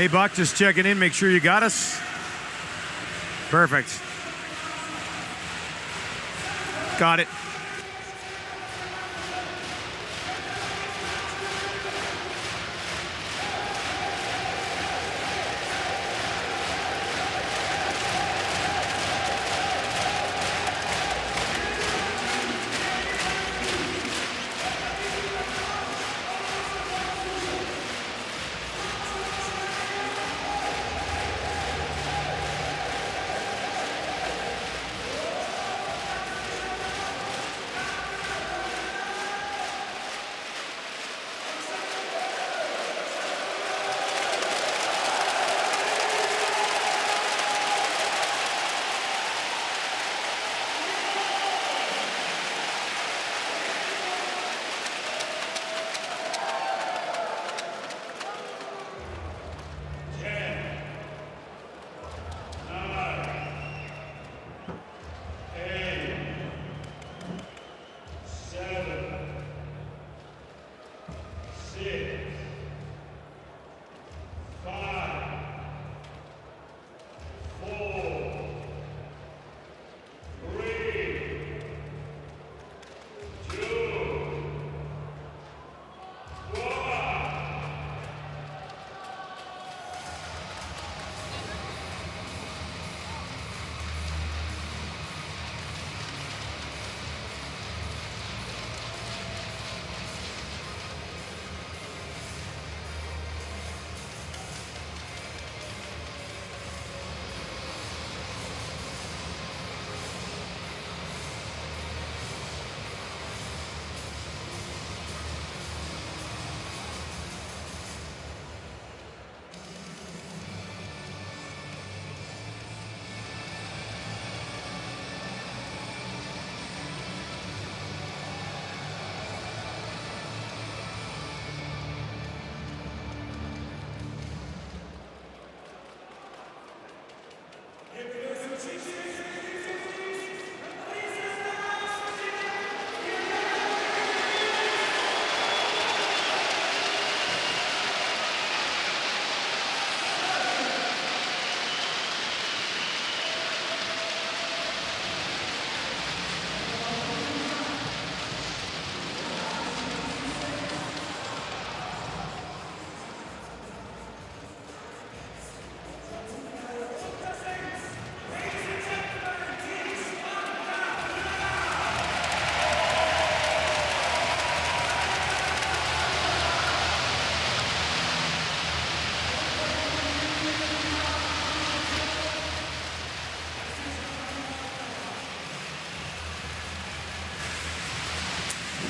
Hey, Buck, just checking in. Make sure you got us. Perfect. Got it.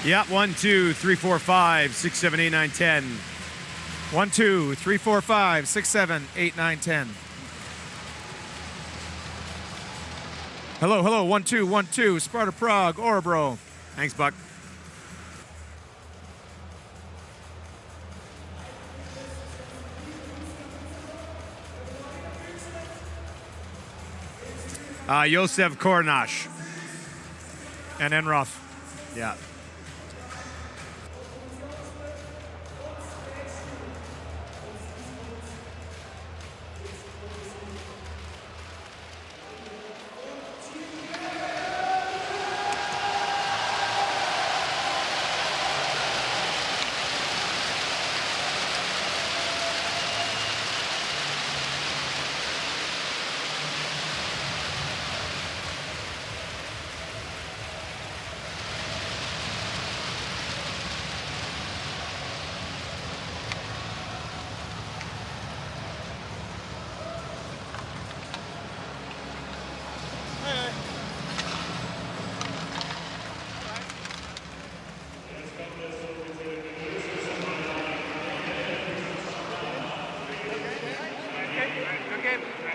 Yeah, 1, 2, 3, 4, 5, 6, 7, 8, 9, 10. 1, 2, 3, 4, 5, 6, 7, 8, 9, 10. Hello, hello, 1, 2, 1, 2, Sparta Prague, Orbro. Thanks, Buck. Josef Kornash. And Enroth. Yeah.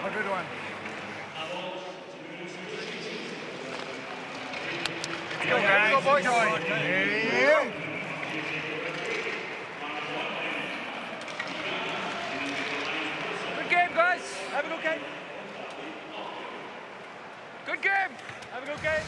A good one. Go, boys. Good game, guys. Have a good game. Good game. Have a good game.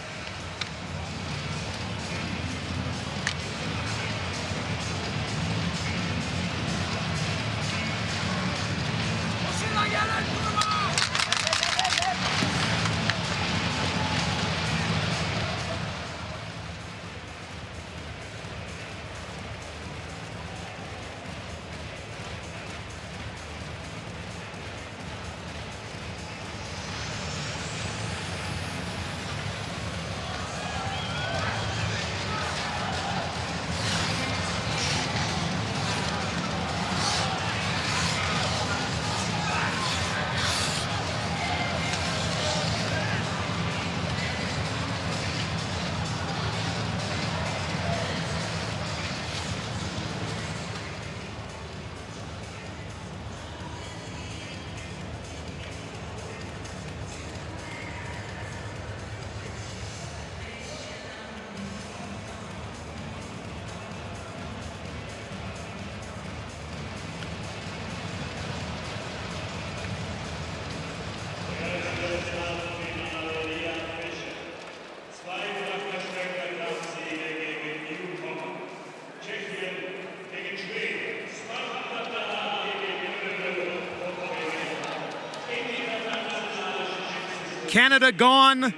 Canada gone.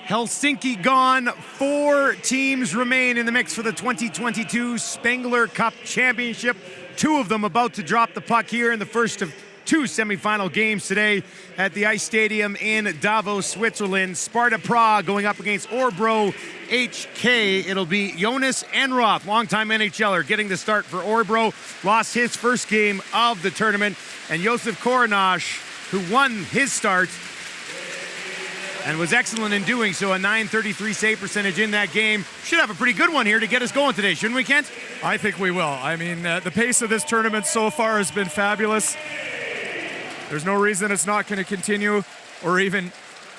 Helsinki gone. 4 teams remain in the mix for the 2022 Spengler Cup Championship. 2 of them about to drop the puck here in the first of 2 semifinal games today at the Ice Stadium in Davos, Switzerland. Sparta Prague going up against Orbro HK. It'll be Jonas Enroth, longtime NHLer, getting the start for Orbro. Lost his first game of the tournament. And Josef Kornash, who won his start and was excellent in doing so, a .933 save percentage in that game. Should have a pretty good one here to get us going today, shouldn't we, Kent? I think we will. I mean, the pace of this tournament so far has been fabulous. There's no reason it's not going to continue or even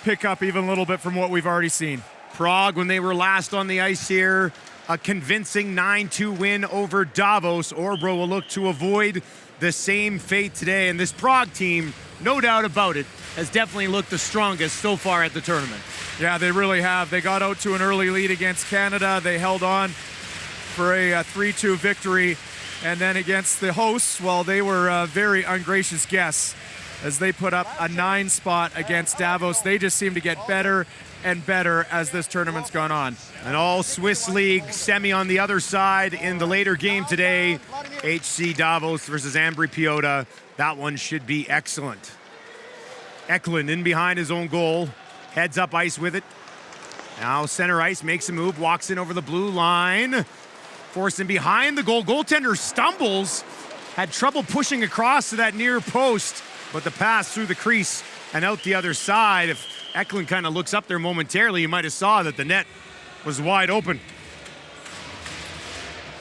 pick up even a little bit from what we've already seen. Prague, when they were last on the ice here, a convincing 9-2 win over Davos. Orbro will look to avoid the same fate today. And this Prague team, no doubt about it, has definitely looked the strongest so far at the tournament. Yeah, they really have. They got out to an early lead against Canada. They held on for a 3-2 victory. And then against the hosts, well, they were very ungracious guests as they put up a 9 spot against Davos. They just seem to get better and better as this tournament's gone on. An all Swiss League semi on the other side in the later game today. HC Davos versus Ambri Piotta. That one should be excellent. Eklund in behind his own goal. Heads up ice with it. Now center ice, makes a move, walks in over the blue line. Forced in behind the goal. Goaltender stumbles. Had trouble pushing across to that near post. But the pass through the crease and out the other side. If Eklund kind of looks up there momentarily, you might have saw that the net was wide open.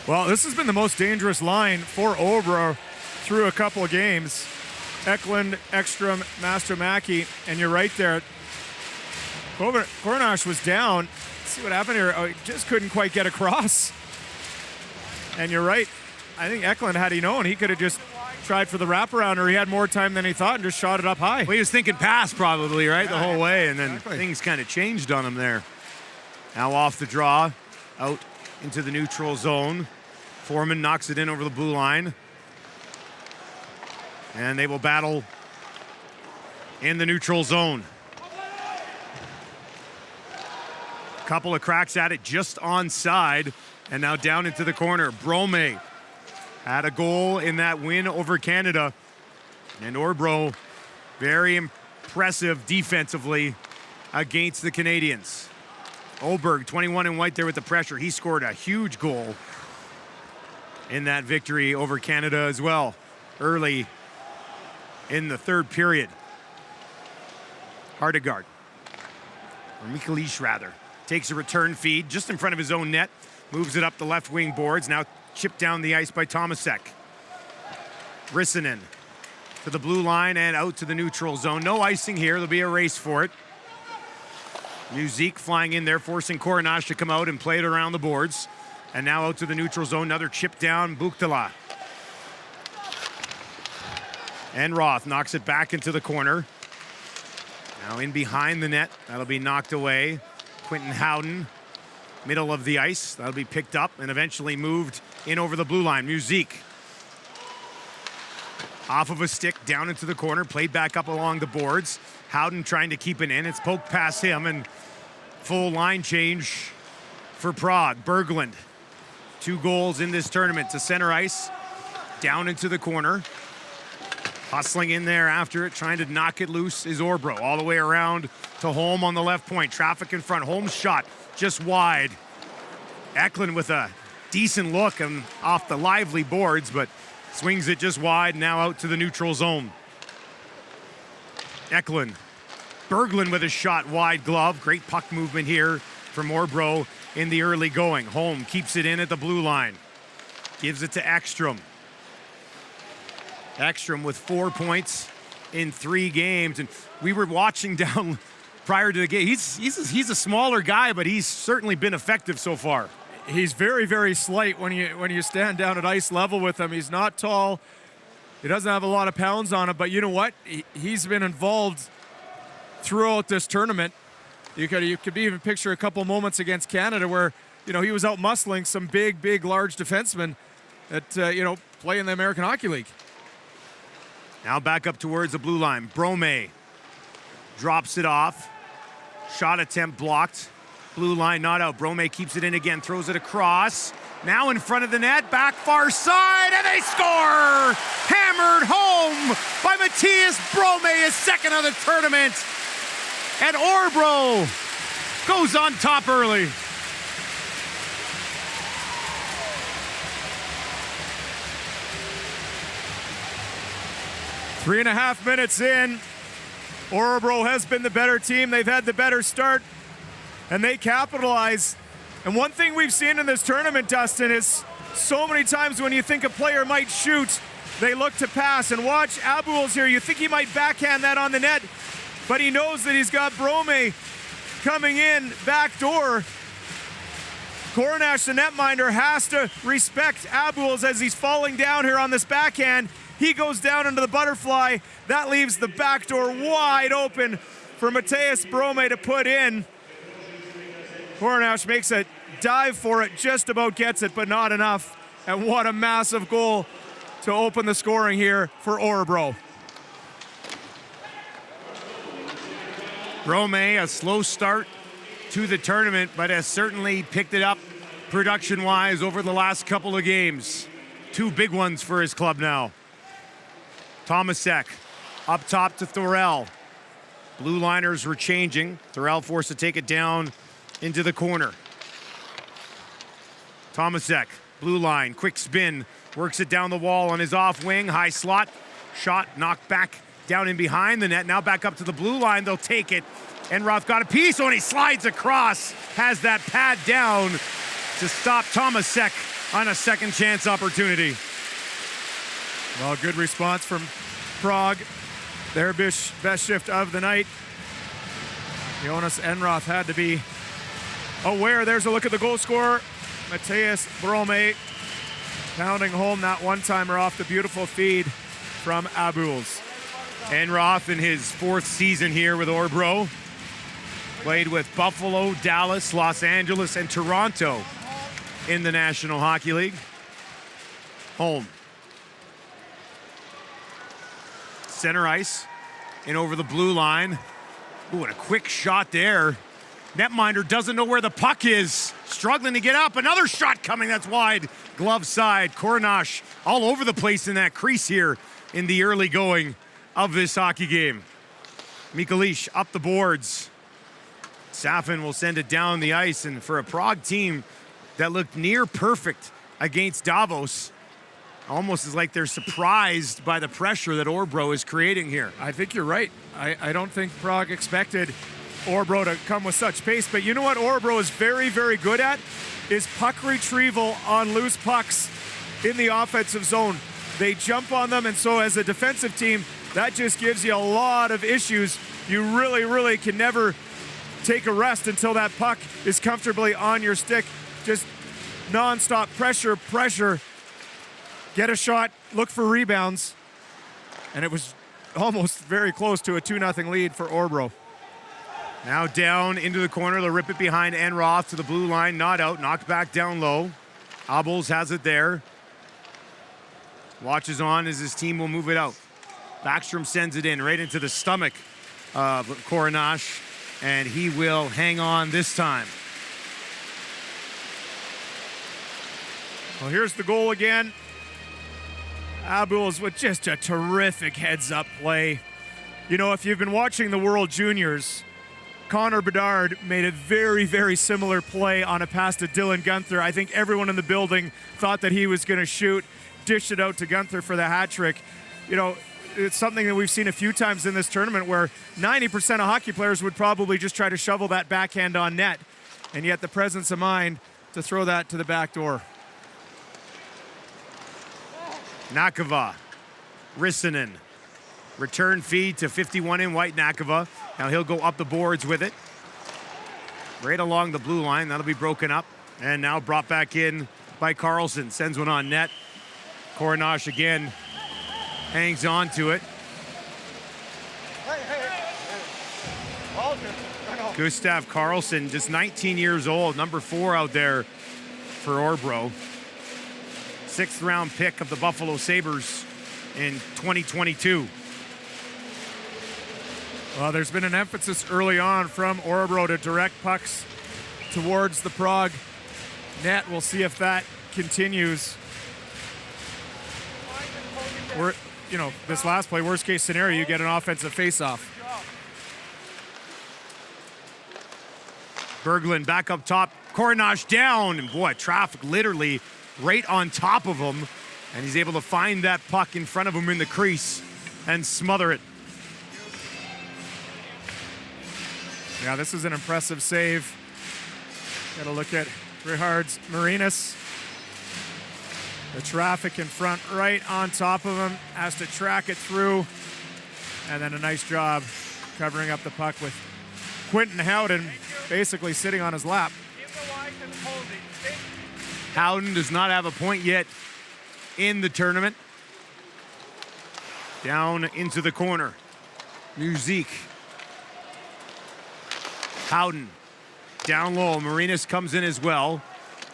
Well, this has been the most dangerous line for Orbro through a couple of games. Eklund, Ekstrom, Mastromäki, and you're right there. Kornash was down. Let's see what happened here. Oh, he just couldn't quite get across. And you're right. I think Eklund, had he known, he could have just tried for the wraparound, or he had more time than he thought and just shot it up high. Well, he was thinking pass probably, right, the whole way, and then exactly. Things kind of changed on him there. Now off the draw, out into the neutral zone. Foreman knocks it in over the blue line. And they will battle in the neutral zone. Couple of cracks at it just onside, and now down into the corner. Brome had a goal in that win over Canada, and Orbro very impressive defensively against the Canadians. Oberg, 21 in white there with the pressure. He scored a huge goal in that victory over Canada as well, early in the third period. Hardegard, or Mikalish rather, takes a return feed just in front of his own net, moves it up the left wing boards, now chipped down the ice by Tomasek. Rissanen to the blue line and out to the neutral zone. No icing here, there'll be a race for it. Muzik flying in there, forcing Kornash to come out and play it around the boards. And now out to the neutral zone, another chip down, Buchtala. And Roth knocks it back into the corner. Now in behind the net, that'll be knocked away. Quentin Howden, middle of the ice, that'll be picked up and eventually moved in over the blue line. Muzik, off of a stick, down into the corner, played back up along the boards. Howden trying to keep it in, it's poked past him, and full line change for Prague. Berglund, 2 goals in this tournament to center ice, down into the corner. Hustling in there after it, trying to knock it loose is Orbro. All the way around to Holm on the left point. Traffic in front. Holm's shot just wide. Eklund with a decent look and off the lively boards, but swings it just wide, now out to the neutral zone. Eklund. Berglund with a shot wide glove. Great puck movement here from Orbro in the early going. Holm keeps it in at the blue line. Gives it to Ekstrom. Ekstrom with 4 points in 3 games. And we were watching down prior to the game. He's a smaller guy, but he's certainly been effective so far. He's very, very slight when you stand down at ice level with him. He's not tall. He doesn't have a lot of pounds on him, but you know what? He's been involved throughout this tournament. You could even picture a couple moments against Canada where, he was out muscling some big, large defensemen that, play in the American Hockey League. Now back up towards the blue line. Brome drops it off. Shot attempt blocked. Blue line not out. Brome keeps it in again, throws it across. Now in front of the net, back far side, and they score! Hammered home by Matthias Brome, his second of the tournament. And Orbro goes on top early. Three and a half minutes in, Örebro has been the better team. They've had the better start, and they capitalize. And one thing we've seen in this tournament, Dustin, is so many times when you think a player might shoot, they look to pass. And watch Abuel's here. You think he might backhand that on the net, but he knows that he's got Brome coming in back door. Kornash, the netminder, has to respect Abuel's as he's falling down here on this backhand. He goes down into the butterfly. That leaves the back door wide open for Matthias Brome to put in. Kornash makes a dive for it, just about gets it, but not enough. And what a massive goal to open the scoring here for Örebro. Brome, a slow start to the tournament, but has certainly picked it up production-wise over the last couple of games. 2 big ones for his club now. Tomasek up top to Thorell. Blue liners were changing. Thorell forced to take it down into the corner. Tomasek, blue line, quick spin, works it down the wall on his off wing, high slot, shot knocked back down in behind the net. Now back up to the blue line, they'll take it. And Roth got a piece, and he slides across, has that pad down to stop Tomasek on a second chance opportunity. Well, good response from Prague. Their best shift of the night. Jonas Enroth had to be aware. There's a look at the goal scorer. Matthias Brome pounding home that one-timer off the beautiful feed from Abuls. Enroth in his fourth season here with Orbro. Played with Buffalo, Dallas, Los Angeles, and Toronto in the National Hockey League. Home. Center ice, in over the blue line. Ooh, and a quick shot there. Netminder doesn't know where the puck is. Struggling to get up. Another shot coming, that's wide. Glove side. Kornash all over the place in that crease here in the early going of this hockey game. Mikalish up the boards. Safin will send it down the ice, and for a Prague team that looked near perfect against Davos, almost is like they're surprised by the pressure that Orbro is creating here. I think you're right. I don't think Prague expected Orbro to come with such pace, but you know what Orbro is very, very good at? Is puck retrieval on loose pucks in the offensive zone. They jump on them, and so as a defensive team, that just gives you a lot of issues. You really, really can never take a rest until that puck is comfortably on your stick. Just nonstop pressure. Get a shot, look for rebounds, and it was almost very close to a 2-0 lead for Orbro. Now down into the corner, they'll rip it behind Enroth to the blue line, not out, knocked back down low. Abuls has it there. Watches on as his team will move it out. Backstrom sends it in right into the stomach of Kornash, and he will hang on this time. Well, here's the goal again. Abuls with just a terrific heads-up play. You know, if you've been watching the World Juniors, Connor Bedard made a very, very similar play on a pass to Dylan Gunther. I think everyone in the building thought that he was going to shoot, dished it out to Gunther for the hat trick. You know, it's something that we've seen a few times in this tournament where 90% of hockey players would probably just try to shovel that backhand on net, and yet the presence of mind to throw that to the back door. Nakava, Rissanen, return feed to 51 in White Nakava. Now he'll go up the boards with it. Right along the blue line, that'll be broken up. And now brought back in by Carlson, sends one on net. Kornash again hangs on to it. Gustav Carlson, just 19 years old, number 4 out there for Orbro. 6th round pick of the Buffalo Sabres in 2022. Well, there's been an emphasis early on from Orbro to direct pucks towards the Prague net. We'll see if that continues. You know, this last play, worst case scenario, you get an offensive faceoff. Berglund back up top, Kornash down, and boy, traffic literally right on top of him, and he's able to find that puck in front of him in the crease and smother it. Yeah, this is an impressive save. Got to look at Richards Marinas. The traffic in front right on top of him, has to track it through, and then a nice job covering up the puck with Quentin Howden basically sitting on his lap. Howden does not have a point yet in the tournament. Down into the corner. Musique. Howden down low. Marinas comes in as well.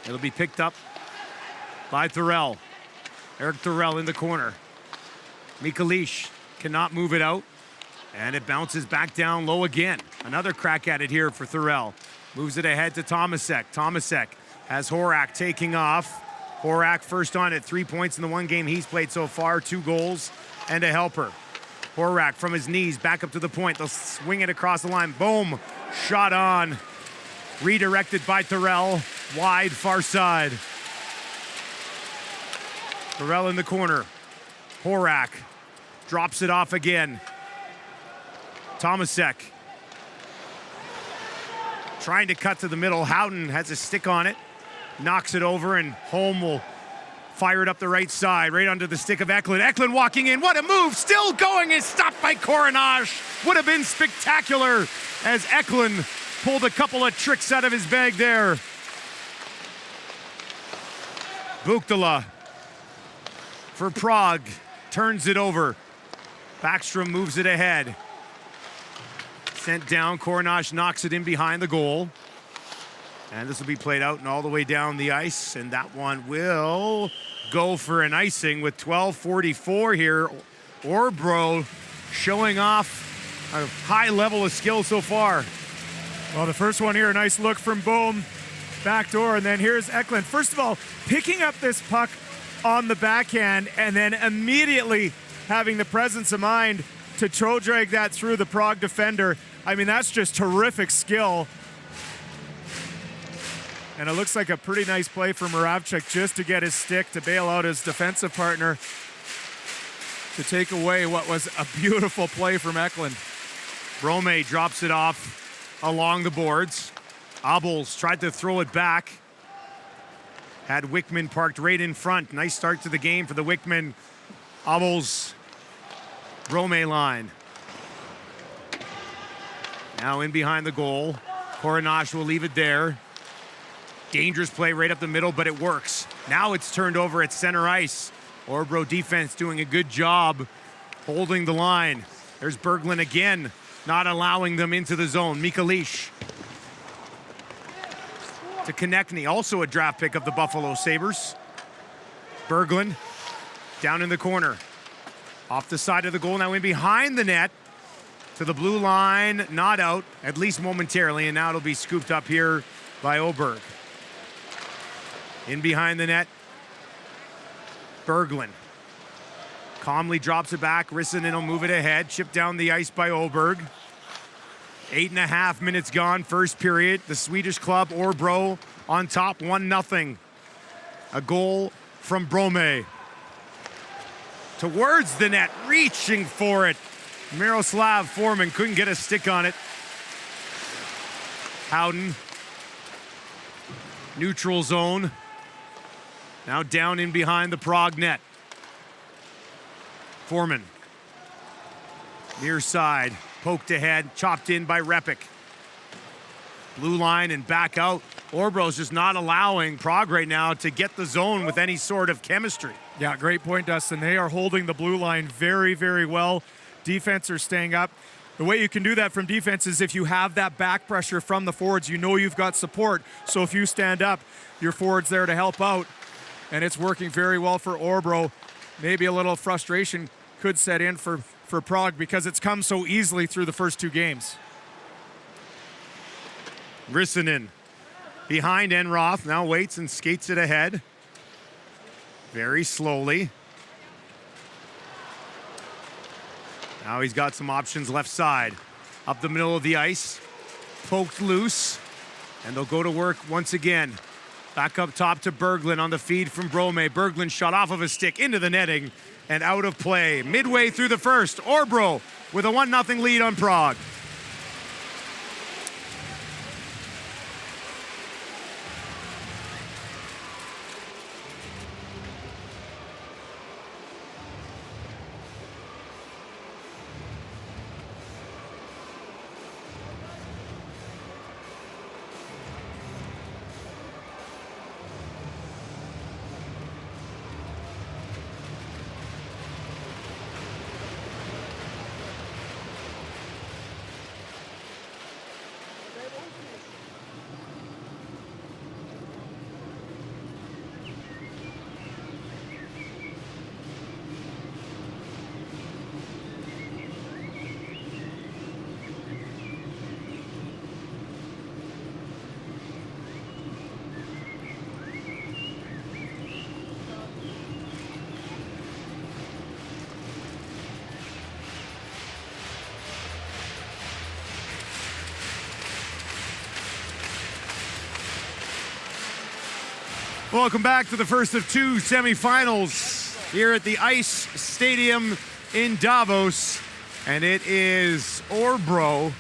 It'll be picked up by Thorell. Eric Thorell in the corner. Mikalish cannot move it out. And it bounces back down low again. Another crack at it here for Thorell. Moves it ahead to Tomasek. Tomasek has Horak taking off. Horak first on at 3 points in the one game he's played so far. 2 goals and a helper. Horak from his knees back up to the point. They'll swing it across the line. Boom. Shot on. Redirected by Thorell. Wide far side. Thorell in the corner. Horak drops it off again. Tomasek trying to cut to the middle. Howden has a stick on it. knocks it over, and Holm will fire it up the right side, right onto the stick of Eklund. Eklund walking in, what a move, still going, is stopped by Korenash. Would have been spectacular as Eklund pulled a couple of tricks out of his bag there. Buchtala for Prague, turns it over. Backstrom moves it ahead. Sent down, Korenash knocks it in behind the goal. And this will be played out and all the way down the ice, and that one will go for an icing with 12:44 here. Orbro showing off a high level of skill so far. Well, the first one here, a nice look from Bohm, backdoor, and then here's Eklund. First of all, picking up this puck on the backhand and then immediately having the presence of mind to toe drag that through the Prague defender. I mean, that's just terrific skill. And it looks like a pretty nice play for Moravchuk just to get his stick to bail out his defensive partner to take away what was a beautiful play from Eklund. Brome drops it off along the boards. Abels tried to throw it back. Had Wickman parked right in front. Nice start to the game for the Wickman Abels Brome line. Now in behind the goal. Korenash will leave it there. Dangerous play right up the middle, but it works. Now it's turned over at center ice. Orbro defense doing a good job holding the line. There's Berglund again, not allowing them into the zone. Mikalish to Konechny, also a draft pick of the Buffalo Sabres. Berglund down in the corner. Off the side of the goal, now in behind the net. To the blue line, not out, at least momentarily, and now it'll be scooped up here by Oberg. In behind the net, Berglund calmly drops it back. Rissanen will move it ahead. Chipped down the ice by Oberg. 8.5 minutes gone, first period. The Swedish club, Orbro, on top, 1-0. A goal from Brome. Towards the net, reaching for it. Miroslav Foreman couldn't get a stick on it. Howden, neutral zone. Now down in behind the Prague net. Foreman, near side, poked ahead, chopped in by Repik. Blue line and back out. Orbro's just not allowing Prague right now to get the zone with any sort of chemistry. Yeah, great point, Dustin. They are holding the blue line very, very well. Defense are staying up. The way you can do that from defense is if you have that back pressure from the forwards, you know you've got support. So if you stand up, your forward's there to help out. And it's working very well for Orbro. Maybe a little frustration could set in for Prague because it's come so easily through the first two games. Rissanen behind Enroth, now waits and skates it ahead. Very slowly. Now he's got some options left side. Up the middle of the ice, poked loose, and they'll go to work once again. Back up top to Berglund on the feed from Brome. Berglund shot off of a stick into the netting and out of play. Midway through the first, Orbro with a 1-0 lead on Prague. Welcome back to the first of two semifinals here at the Ice Stadium in Davos. And it is Orbro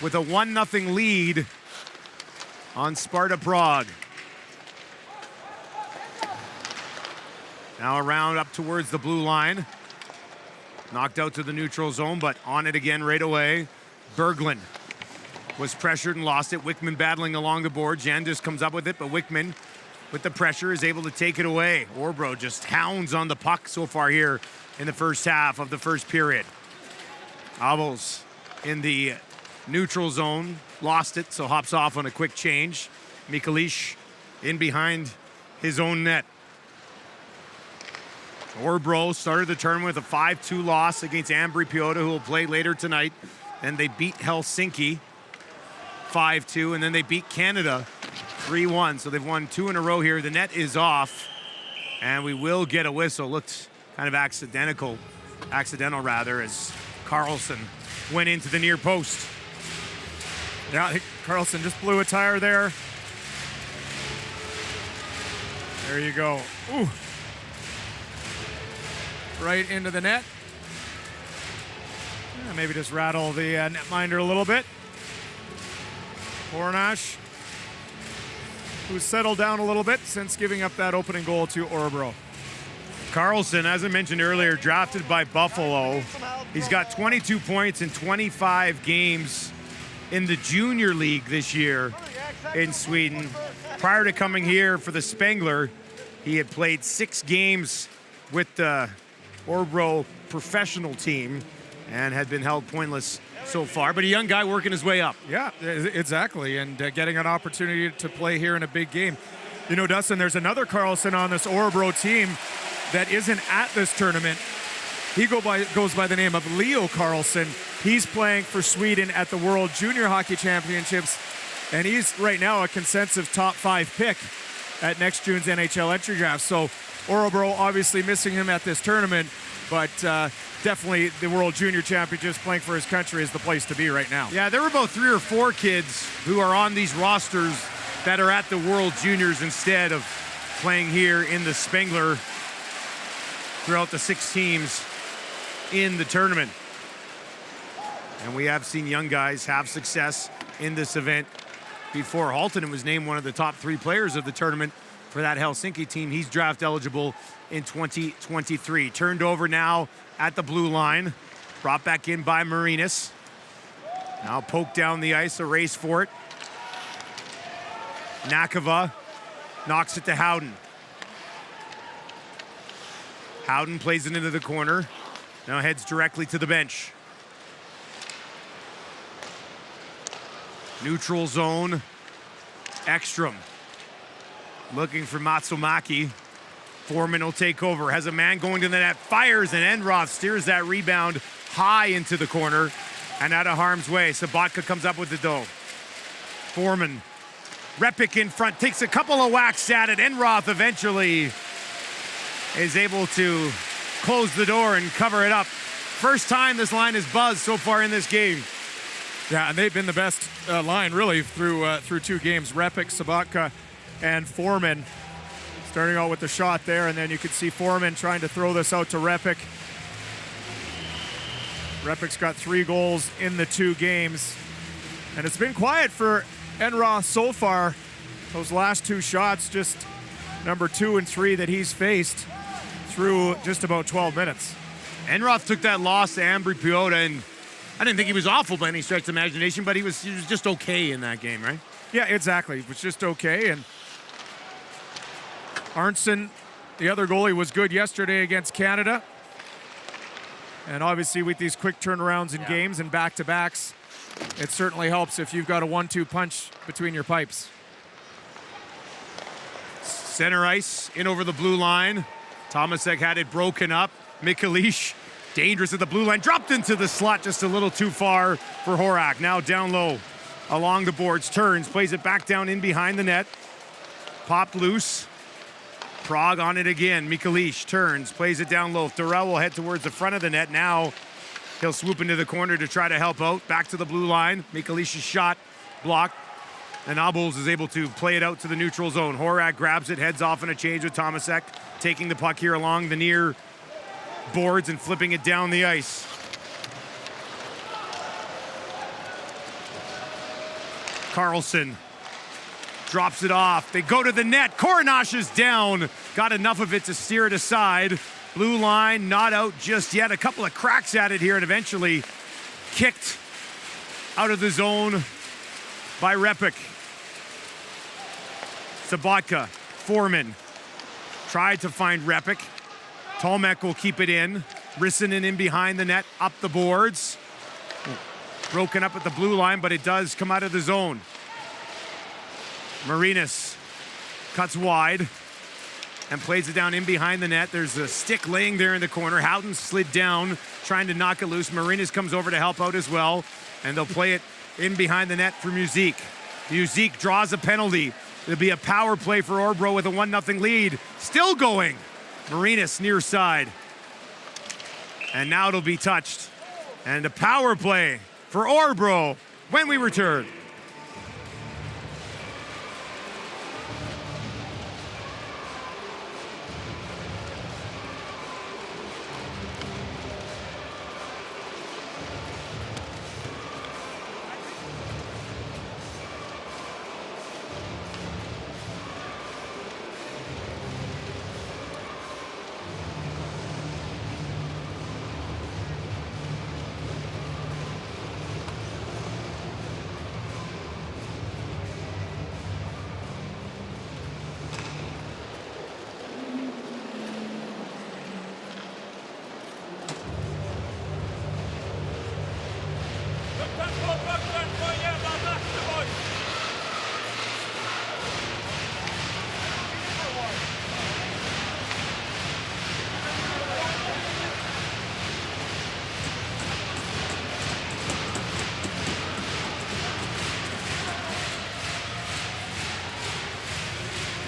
with a 1-0 lead on Sparta Prague. Now around up towards the blue line. Knocked out to the neutral zone, but on it again right away. Berglund was pressured and lost it. Wickman battling along the board. Jandis comes up with it, but Wickman, with the pressure, is able to take it away. Orbro just hounds on the puck so far here in the first half of the first period. Davos in the neutral zone, lost it, so hops off on a quick change. Mikalish in behind his own net. Orbro started the tournament with a 5-2 loss against Ambri Piotta, who will play later tonight. And they beat Helsinki 5-2, and then they beat Canada 3-1. So they've won 2 in a row here. The net is off, and we will get a whistle. Looked kind of accidental as Carlson went into the near post. Yeah, I think Carlson just blew a tire there. There you go. Ooh. Right into the net. Yeah, maybe just rattle the netminder a little bit. Hornash, who's settled down a little bit since giving up that opening goal to Örebro. Carlson, as I mentioned earlier, drafted by Buffalo. He's got 22 points in 25 games in the junior league this year in Sweden. Prior to coming here for the Spengler, he had played 6 games with the Orbro professional team and had been held pointless so far, but a young guy working his way up. Yeah, exactly, and getting an opportunity to play here in a big game. You know, Dustin, there's another Carlson on this Örebro team that isn't at this tournament. He goes by the name of Leo Carlson. He's playing for Sweden at the World Junior Hockey Championships, and he's right now a consensus top 5 pick at next June's NHL entry draft. So Örebro obviously missing him at this tournament, but definitely the World Junior Championships, playing for his country, is the place to be right now. Yeah, there were about 3 or 4 kids who are on these rosters that are at the World Juniors instead of playing here in the Spengler throughout the 6 teams in the tournament. And we have seen young guys have success in this event before. Haltonen was named one of the top 3 players of the tournament for that Helsinki team. He's draft eligible in 2023. Turned over now at the blue line. Brought back in by Marinas. Now poked down the ice, a race for it. Nakava knocks it to Howden. Howden plays it into the corner. Now heads directly to the bench. Neutral zone. Ekstrom looking for Matsumaki. Foreman will take over. Has a man going to the net. Fires, and Enroth steers that rebound high into the corner and out of harm's way. Sabatka comes up with the dough. Foreman. Repik in front. Takes a couple of whacks at it. Enroth eventually is able to close the door and cover it up. First time this line has buzzed so far in this game. Yeah, and they've been the best line really through 2 games. Repik, Sabatka, and Foreman. Starting out with the shot there, and then you can see Foreman trying to throw this out to Repik. Repik's got 3 goals in the 2 games. And it's been quiet for Enroth so far. Those last 2 shots, just number 2 and 3 that he's faced through just about 12 minutes. Enroth took that loss to Ambri Piotta, and I didn't think he was awful by any stretch of imagination, but he was just okay in that game, right? Yeah, exactly. It was just okay. And Arnson, the other goalie, was good yesterday against Canada. And obviously with these quick turnarounds in games and back-to-backs, it certainly helps if you've got a 1-2 punch between your pipes. Center ice, in over the blue line. Tomasek had it broken up. Mikalish, dangerous at the blue line, dropped into the slot just a little too far for Horak. Now down low along the boards, turns, plays it back down in behind the net. Popped loose. Prague on it again. Mikalish turns, plays it down low. Thorell will head towards the front of the net. Now he'll swoop into the corner to try to help out. Back to the blue line. Mikalish's shot blocked. And Abols is able to play it out to the neutral zone. Horak grabs it, heads off in a change with Tomasek, taking the puck here along the near boards and flipping it down the ice. Carlson drops it off. They go to the net. Koronash is down. Got enough of it to steer it aside. Blue line not out just yet. A couple of cracks at it here and eventually kicked out of the zone by Repik. Sabatka, Foreman, tried to find Repik. Tomek will keep it in. Rissanen in behind the net, up the boards. Broken up at the blue line, but it does come out of the zone. Marinas cuts wide and plays it down in behind the net. There's a stick laying there in the corner. Howden slid down, trying to knock it loose. Marinas comes over to help out as well, and they'll play it in behind the net for Musique. Musique draws a penalty. It'll be a power play for Orbro with a 1-0 lead. Still going. Marinas near side. And now it'll be touched. And a power play for Orbro when we return.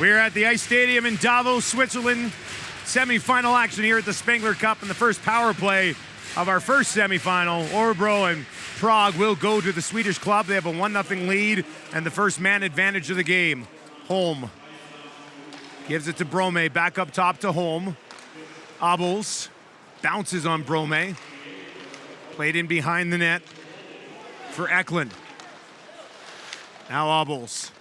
We're at the Ice Stadium in Davos, Switzerland. Semifinal action here at the Spengler Cup, and the first power play of our first semifinal. Örebro and Prague will go to the Swedish club. They have a 1-0 lead and the first man advantage of the game. Holm gives it to Brome, back up top to Holm. Abels bounces on Brome. Played in behind the net for Eklund. Now Abels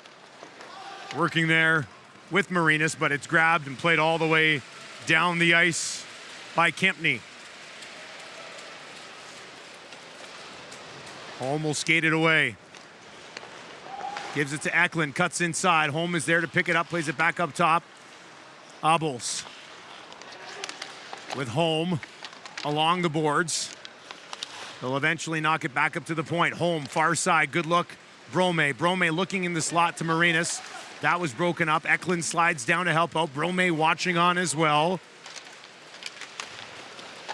working there with Marinas, but it's grabbed and played all the way down the ice by Kempney. Holm will skate it away. Gives it to Eklund, cuts inside. Holm is there to pick it up, plays it back up top. Abels with Holm along the boards. They'll eventually knock it back up to the point. Holm, far side, good look. Brome looking in the slot to Marinas. That was broken up. Eklund slides down to help out. Brome watching on as well.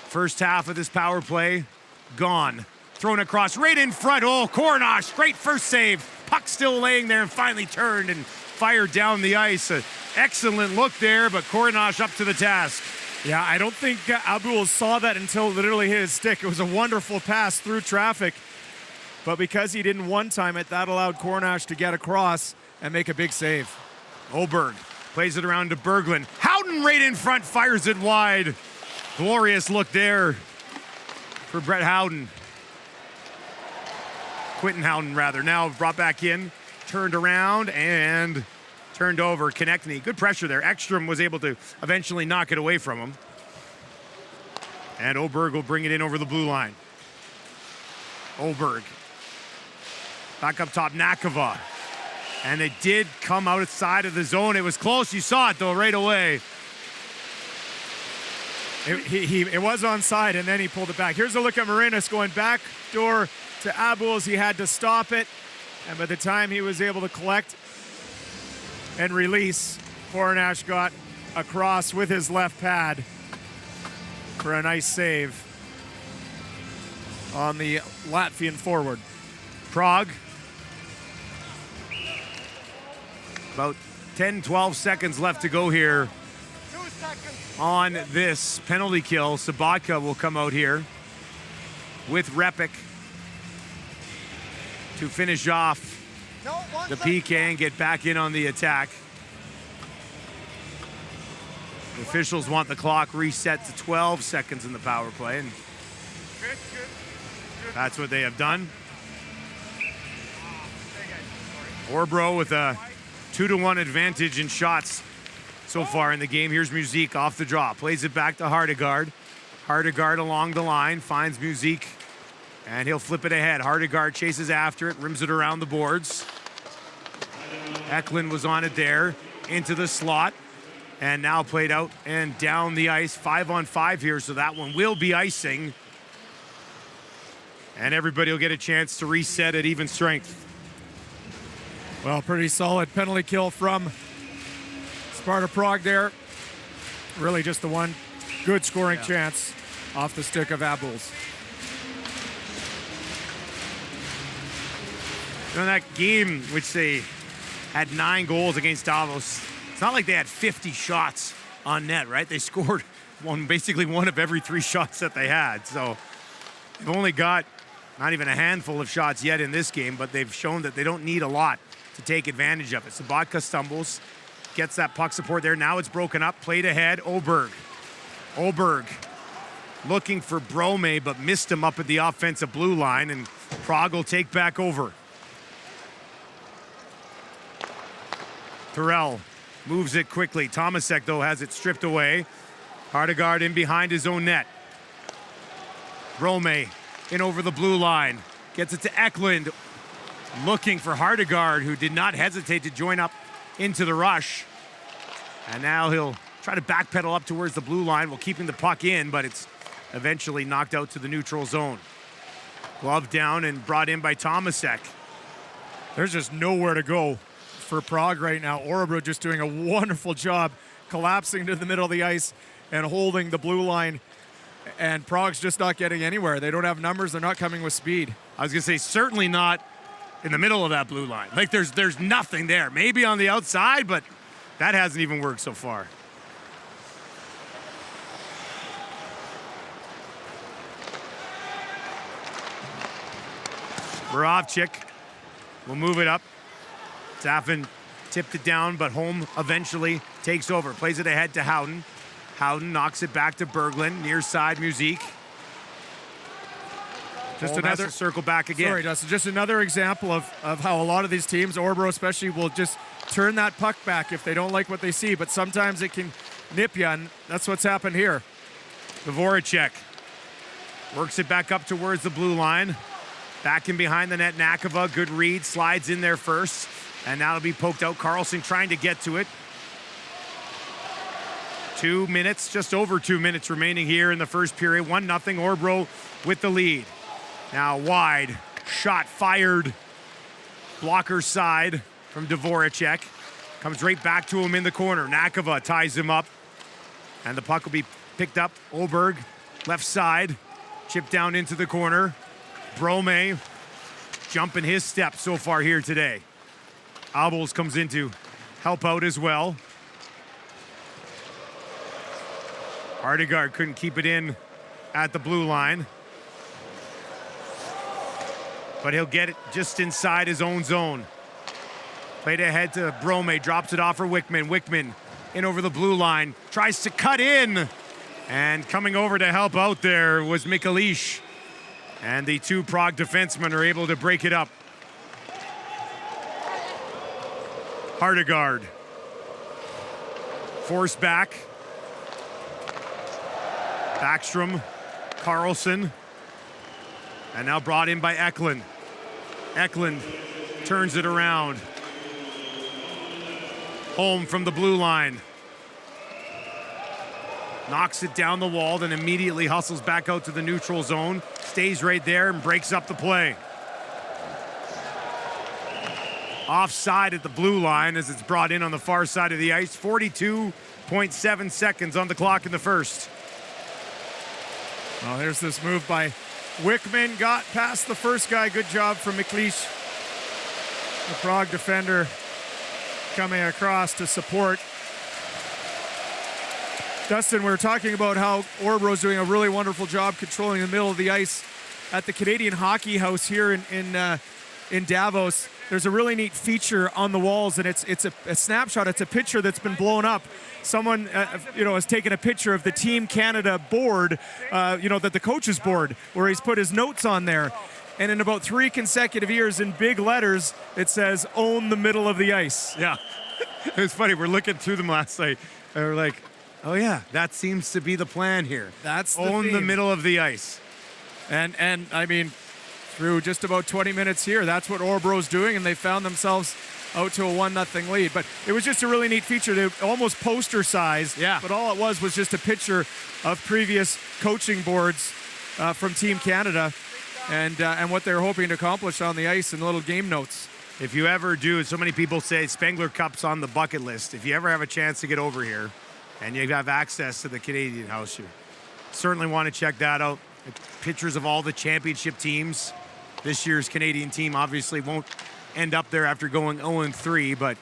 First half of this power play, gone. Thrown across, right in front. Oh, Koronash, great first save. Puck still laying there and finally turned and fired down the ice. An excellent look there, but Koronash up to the task. Yeah, I don't think Abul saw that until it literally hit his stick. It was a wonderful pass through traffic, but because he didn't one-time it, that allowed Koronash to get across and make a big save. Oberg plays it around to Berglund. Howden right in front, fires it wide. Glorious look there for Brett Howden. Quentin Howden, rather. Now brought back in, turned around, and turned over. Konechny, good pressure there. Ekstrom was able to eventually knock it away from him. And Oberg will bring it in over the blue line. Oberg. Back up top, Nakava. And it did come outside of the zone. It was close. You saw it, though, right away. It was onside, and then he pulled it back. Here's a look at Marinas going back door to Abuls. He had to stop it. And by the time he was able to collect and release, Koronash got across with his left pad for a nice save on the Latvian forward. Prague. About 10, 12 seconds left to go here on this penalty kill. Sabatka will come out here with Repik to finish off the PK and get back in on the attack. The officials want the clock reset to 12 seconds in the power play, and that's what they have done. Orbro with a 2-1 advantage in shots so far in the game. Here's Musique off the draw. Plays it back to Hardegard. Hardegard along the line, finds Musique, and he'll flip it ahead. Hardegard chases after it, rims it around the boards. Eklund was on it there, into the slot, and now played out and down the ice. 5-on-5 here, so that one will be icing. And everybody will get a chance to reset at even strength. Well, pretty solid penalty kill from Sparta Prague there. Really just the one good scoring chance off the stick of Abuls. You know, that game, which they had 9 goals against Davos, it's not like they had 50 shots on net, right? They scored basically one of every 3 shots that they had. So they've only got not even a handful of shots yet in this game, but they've shown that they don't need a lot to take advantage of it. Sabatka stumbles, gets that puck support there. Now it's broken up, played ahead, Oberg. Oberg looking for Brome, but missed him up at the offensive blue line, and Prague will take back over. Terrell moves it quickly. Tomasek, though, has it stripped away. Hardegard in behind his own net. Brome in over the blue line. Gets it to Eklund. Looking for Hardegard, who did not hesitate to join up into the rush. And now he'll try to backpedal up towards the blue line while keeping the puck in, but it's eventually knocked out to the neutral zone. Glove down and brought in by Tomasek. There's just nowhere to go for Prague right now. Örebro just doing a wonderful job collapsing to the middle of the ice and holding the blue line, and Prague's just not getting anywhere. They don't have numbers. They're not coming with speed. I was going to say, certainly not in the middle of that blue line. Like, there's nothing there. Maybe on the outside, but that hasn't even worked so far. Borovchik will move it up. Zaffin tipped it down, but Holm eventually takes over. Plays it ahead to Howden. Howden knocks it back to Berglund. Near side, Musique. Just another circle back again. Sorry, Dustin. Just another example of how a lot of these teams, Orbro especially, will just turn that puck back if they don't like what they see. But sometimes it can nip you, and that's what's happened here. Dvoracek works it back up towards the blue line. Back in behind the net, Nakava, good read, slides in there first. And now it'll be poked out. Carlson trying to get to it. 2 minutes, just over 2 minutes remaining here in the first period. 1-0, Orbro with the lead. Now wide, shot fired. Blocker side from Dvoracek. Comes right back to him in the corner. Nakava ties him up. And the puck will be picked up. Oberg, left side. Chipped down into the corner. Brome jumping his step so far here today. Abuls comes in to help out as well. Hardegard couldn't keep it in at the blue line. But he'll get it just inside his own zone. Played ahead to Brome, drops it off for Wickman. Wickman in over the blue line, tries to cut in. And coming over to help out there was Mikalish. And the 2 Prague defensemen are able to break it up. Hardegard. Forced back. Backstrom, Carlson. And now brought in by Eklund. Eklund turns it around. Holm from the blue line. Knocks it down the wall, then immediately hustles back out to the neutral zone. Stays right there and breaks up the play. Offside at the blue line as it's brought in on the far side of the ice. 42.7 seconds on the clock in the first. Well, here's this move by Wickman. Got past the first guy. Good job from Miklish. The Prague defender coming across to support. Dustin, we were talking about how Orbro's doing a really wonderful job controlling the middle of the ice. At the Canadian Hockey House here in Davos, there's a really neat feature on the walls, and it's a snapshot. It's a picture that's been blown up. Someone has taken a picture of the Team Canada board, that the coaches board, where he's put his notes on there. And in about 3 consecutive years, in big letters, it says, "Own the middle of the ice." Yeah. It was funny. We're looking through them last night, and we're like, oh yeah, that seems to be the plan here. That's the own the theme. middle of the ice. And I mean, through just about 20 minutes here, that's what Orbro's doing, and they found themselves out to a 1-0 lead. But it was just a really neat feature. They almost poster size. Yeah. But all it was just a picture of previous coaching boards from Team Canada and what they were hoping to accomplish on the ice and little game notes. If you ever do, so many people say Spengler Cup's on the bucket list. If you ever have a chance to get over here and you have access to the Canadian House, you certainly want to check that out. Pictures of all the championship teams. This year's Canadian team obviously won't end up there after going 0-3, but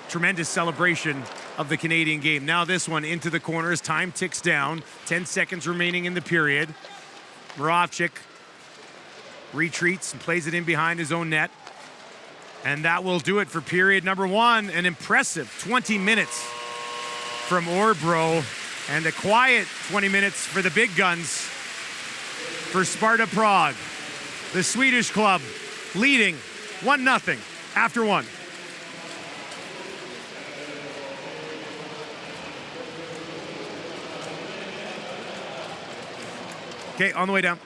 tremendous celebration of the Canadian game. Now this one into the corner as time ticks down. 10 seconds remaining in the period. Moravchik retreats and plays it in behind his own net. And that will do it for period number 1. An impressive 20 minutes from Orbro and a quiet 20 minutes for the big guns for Sparta Prague. The Swedish club leading 1-0 after 1. Okay, on the way down.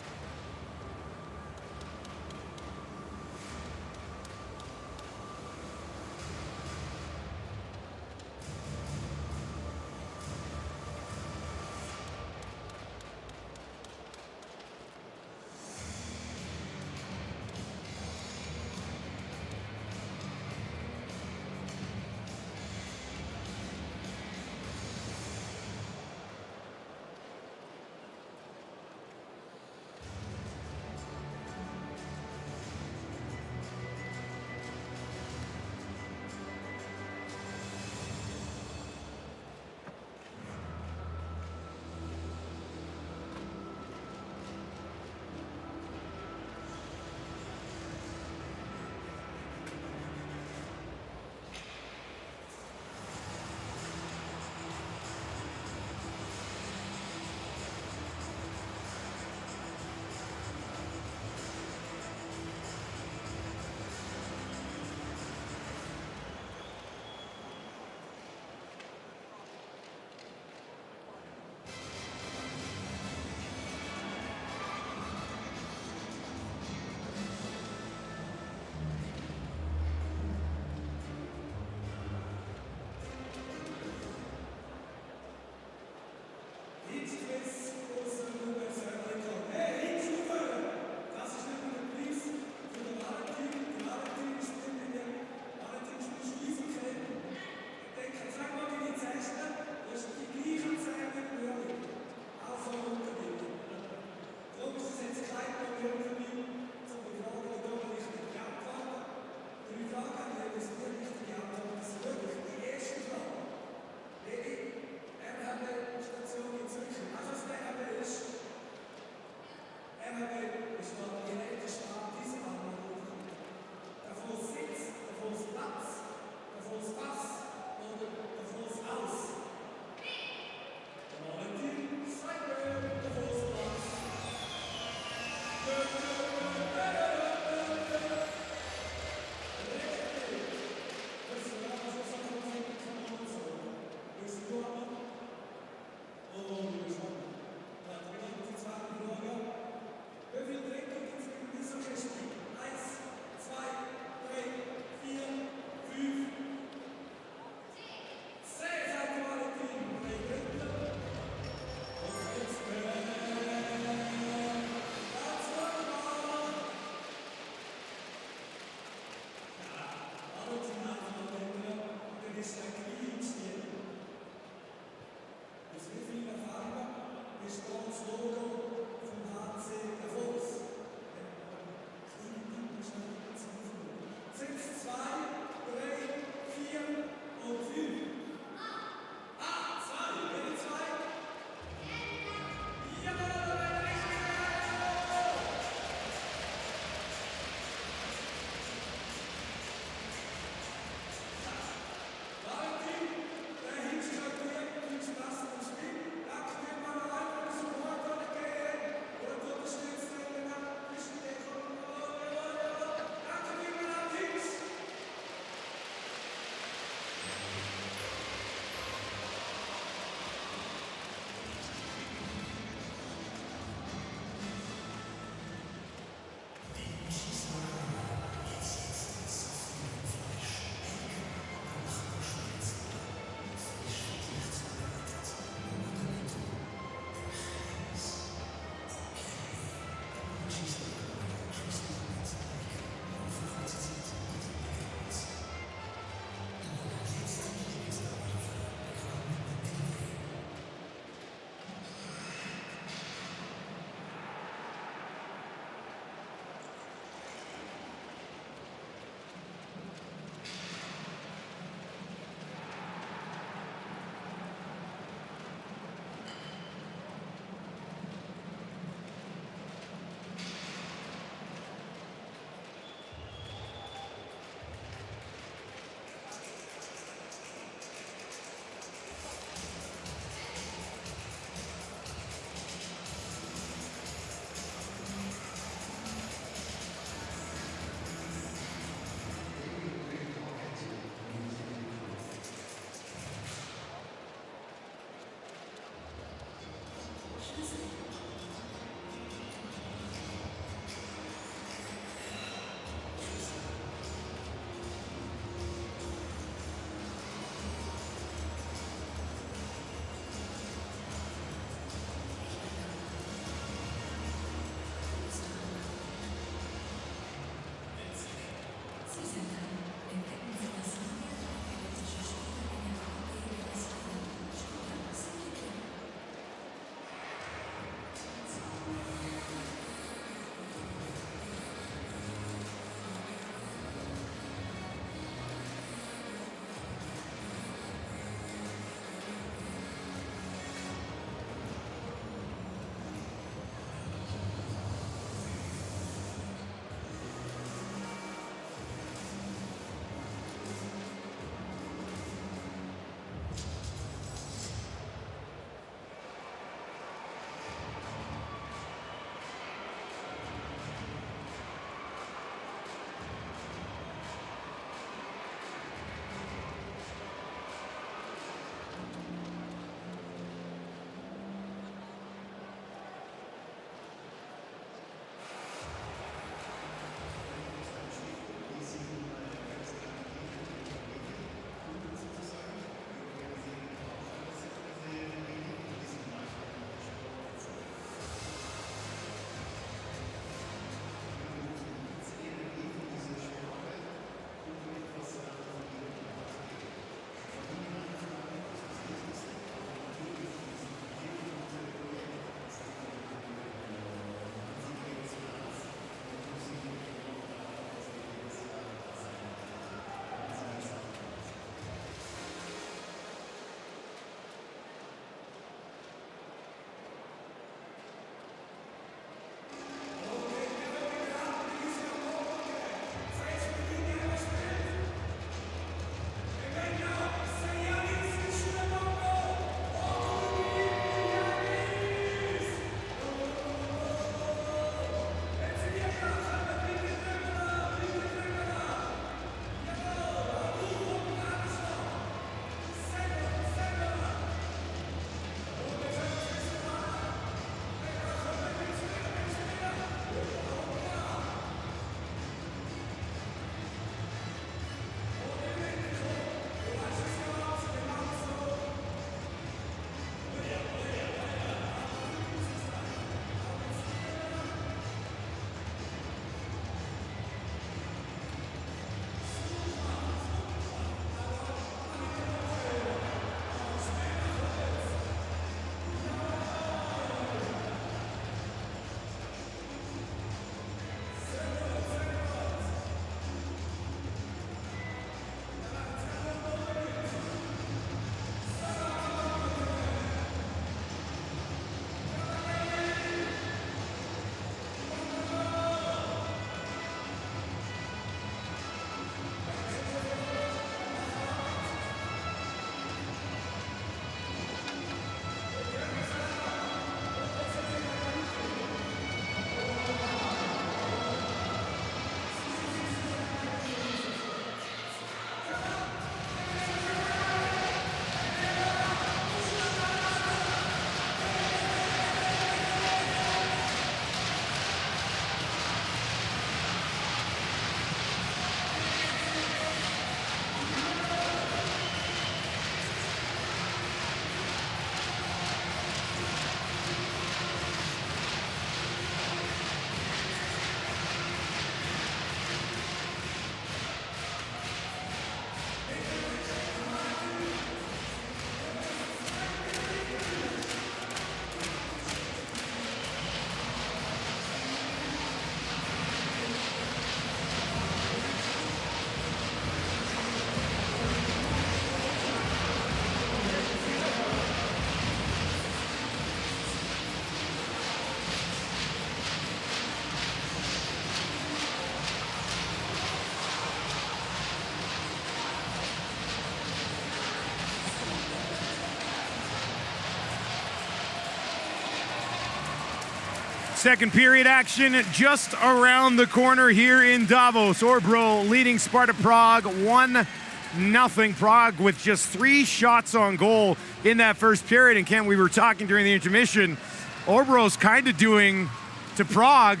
Second period action just around the corner here in Davos. Orbro leading Sparta Prague 1-0. Prague with just 3 shots on goal in that first period. And Ken, we were talking during the intermission, Orbro's kind of doing to Prague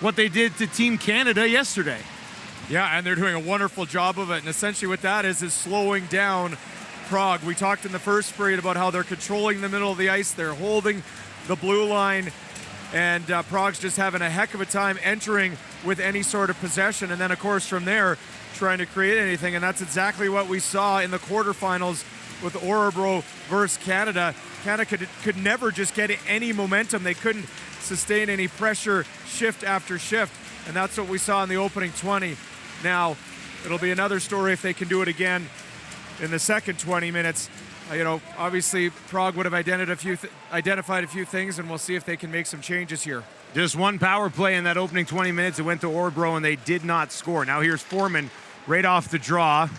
what they did to Team Canada yesterday. Yeah, and they're doing a wonderful job of it. And essentially what that is slowing down Prague. We talked in the first period about how they're controlling the middle of the ice. They're holding the blue line. And Prague's just having a heck of a time entering with any sort of possession. And then, of course, from there, trying to create anything. And that's exactly what we saw in the quarterfinals with Örebro versus Canada. Canada could never just get any momentum. They couldn't sustain any pressure shift after shift. And that's what we saw in the opening 20. Now, it'll be another story if they can do it again in the second 20 minutes. Obviously Prague would have identified a few things, and we'll see if they can make some changes here. Just one power play in that opening 20 minutes. It went to Orbro, and they did not score. Now here's Foreman right off the draw.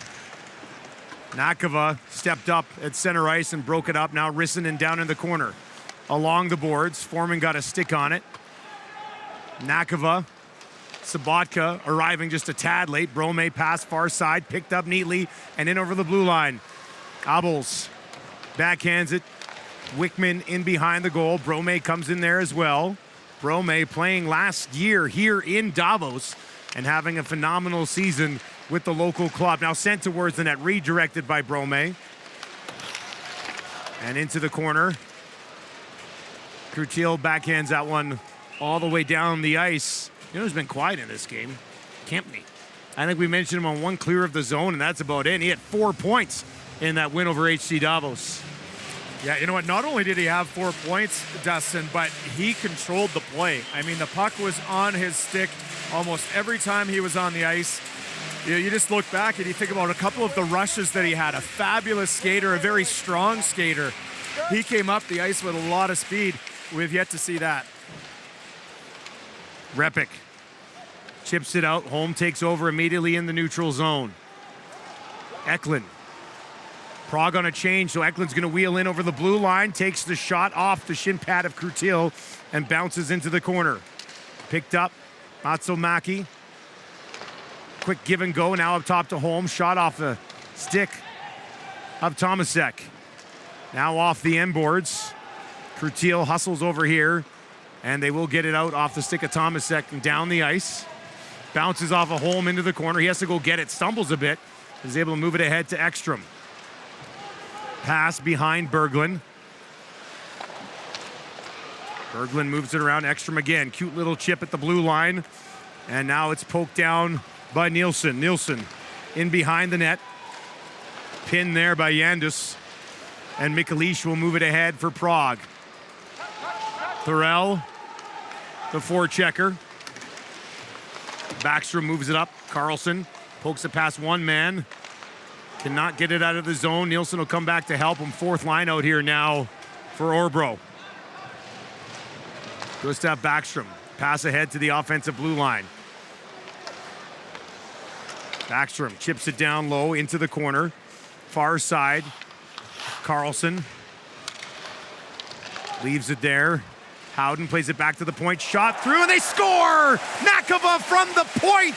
Nakava stepped up at center ice and broke it up. Now Rissanen down in the corner. Along the boards, Foreman got a stick on it. Nakava, Sabatka arriving just a tad late. Brome pass far side, picked up neatly, and in over the blue line. Abels backhands it. Wickman in behind the goal. Brome comes in there as well. Brome playing last year here in Davos and having a phenomenal season with the local club. Now sent towards the net, redirected by Brome. And into the corner. Curtil backhands that one all the way down the ice. You know who's been quiet in this game? Kempney. I think we mentioned him on one clear of the zone, and that's about it. He had 4 points in that win over HC Davos. Yeah, you know what? Not only did he have 4 points, Dustin, but he controlled the play. I mean, the puck was on his stick almost every time he was on the ice. You just look back and you think about a couple of the rushes that he had. A fabulous skater, a very strong skater. He came up the ice with a lot of speed. We've yet to see that. Repic chips it out. Holm takes over immediately in the neutral zone. Eklund. Prague on a change, so Eklund's going to wheel in over the blue line, takes the shot off the shin pad of Curtil and bounces into the corner. Picked up, Matsumaki. Quick give and go, now up top to Holm. Shot off the stick of Tomasek. Now off the end boards. Curtil hustles over here, and they will get it out off the stick of Tomasek and down the ice. Bounces off of Holm into the corner. He has to go get it, stumbles a bit. Is able to move it ahead to Ekstrom. Pass behind Berglund. Berglund moves it around. Ekstrom again. Cute little chip at the blue line. And now it's poked down by Nielsen. Nielsen in behind the net. Pinned there by Yandus. And Mikalish will move it ahead for Prague. Thorell, the forechecker. Backstrom moves it up. Carlson pokes it past one man. Cannot get it out of the zone. Nielsen will come back to help him. Fourth line out here now for Orbro. Gustav Backstrom. Pass ahead to the offensive blue line. Backstrom chips it down low into the corner. Far side. Carlson leaves it there. Howden plays it back to the point. Shot through, and they score! Nakava from the point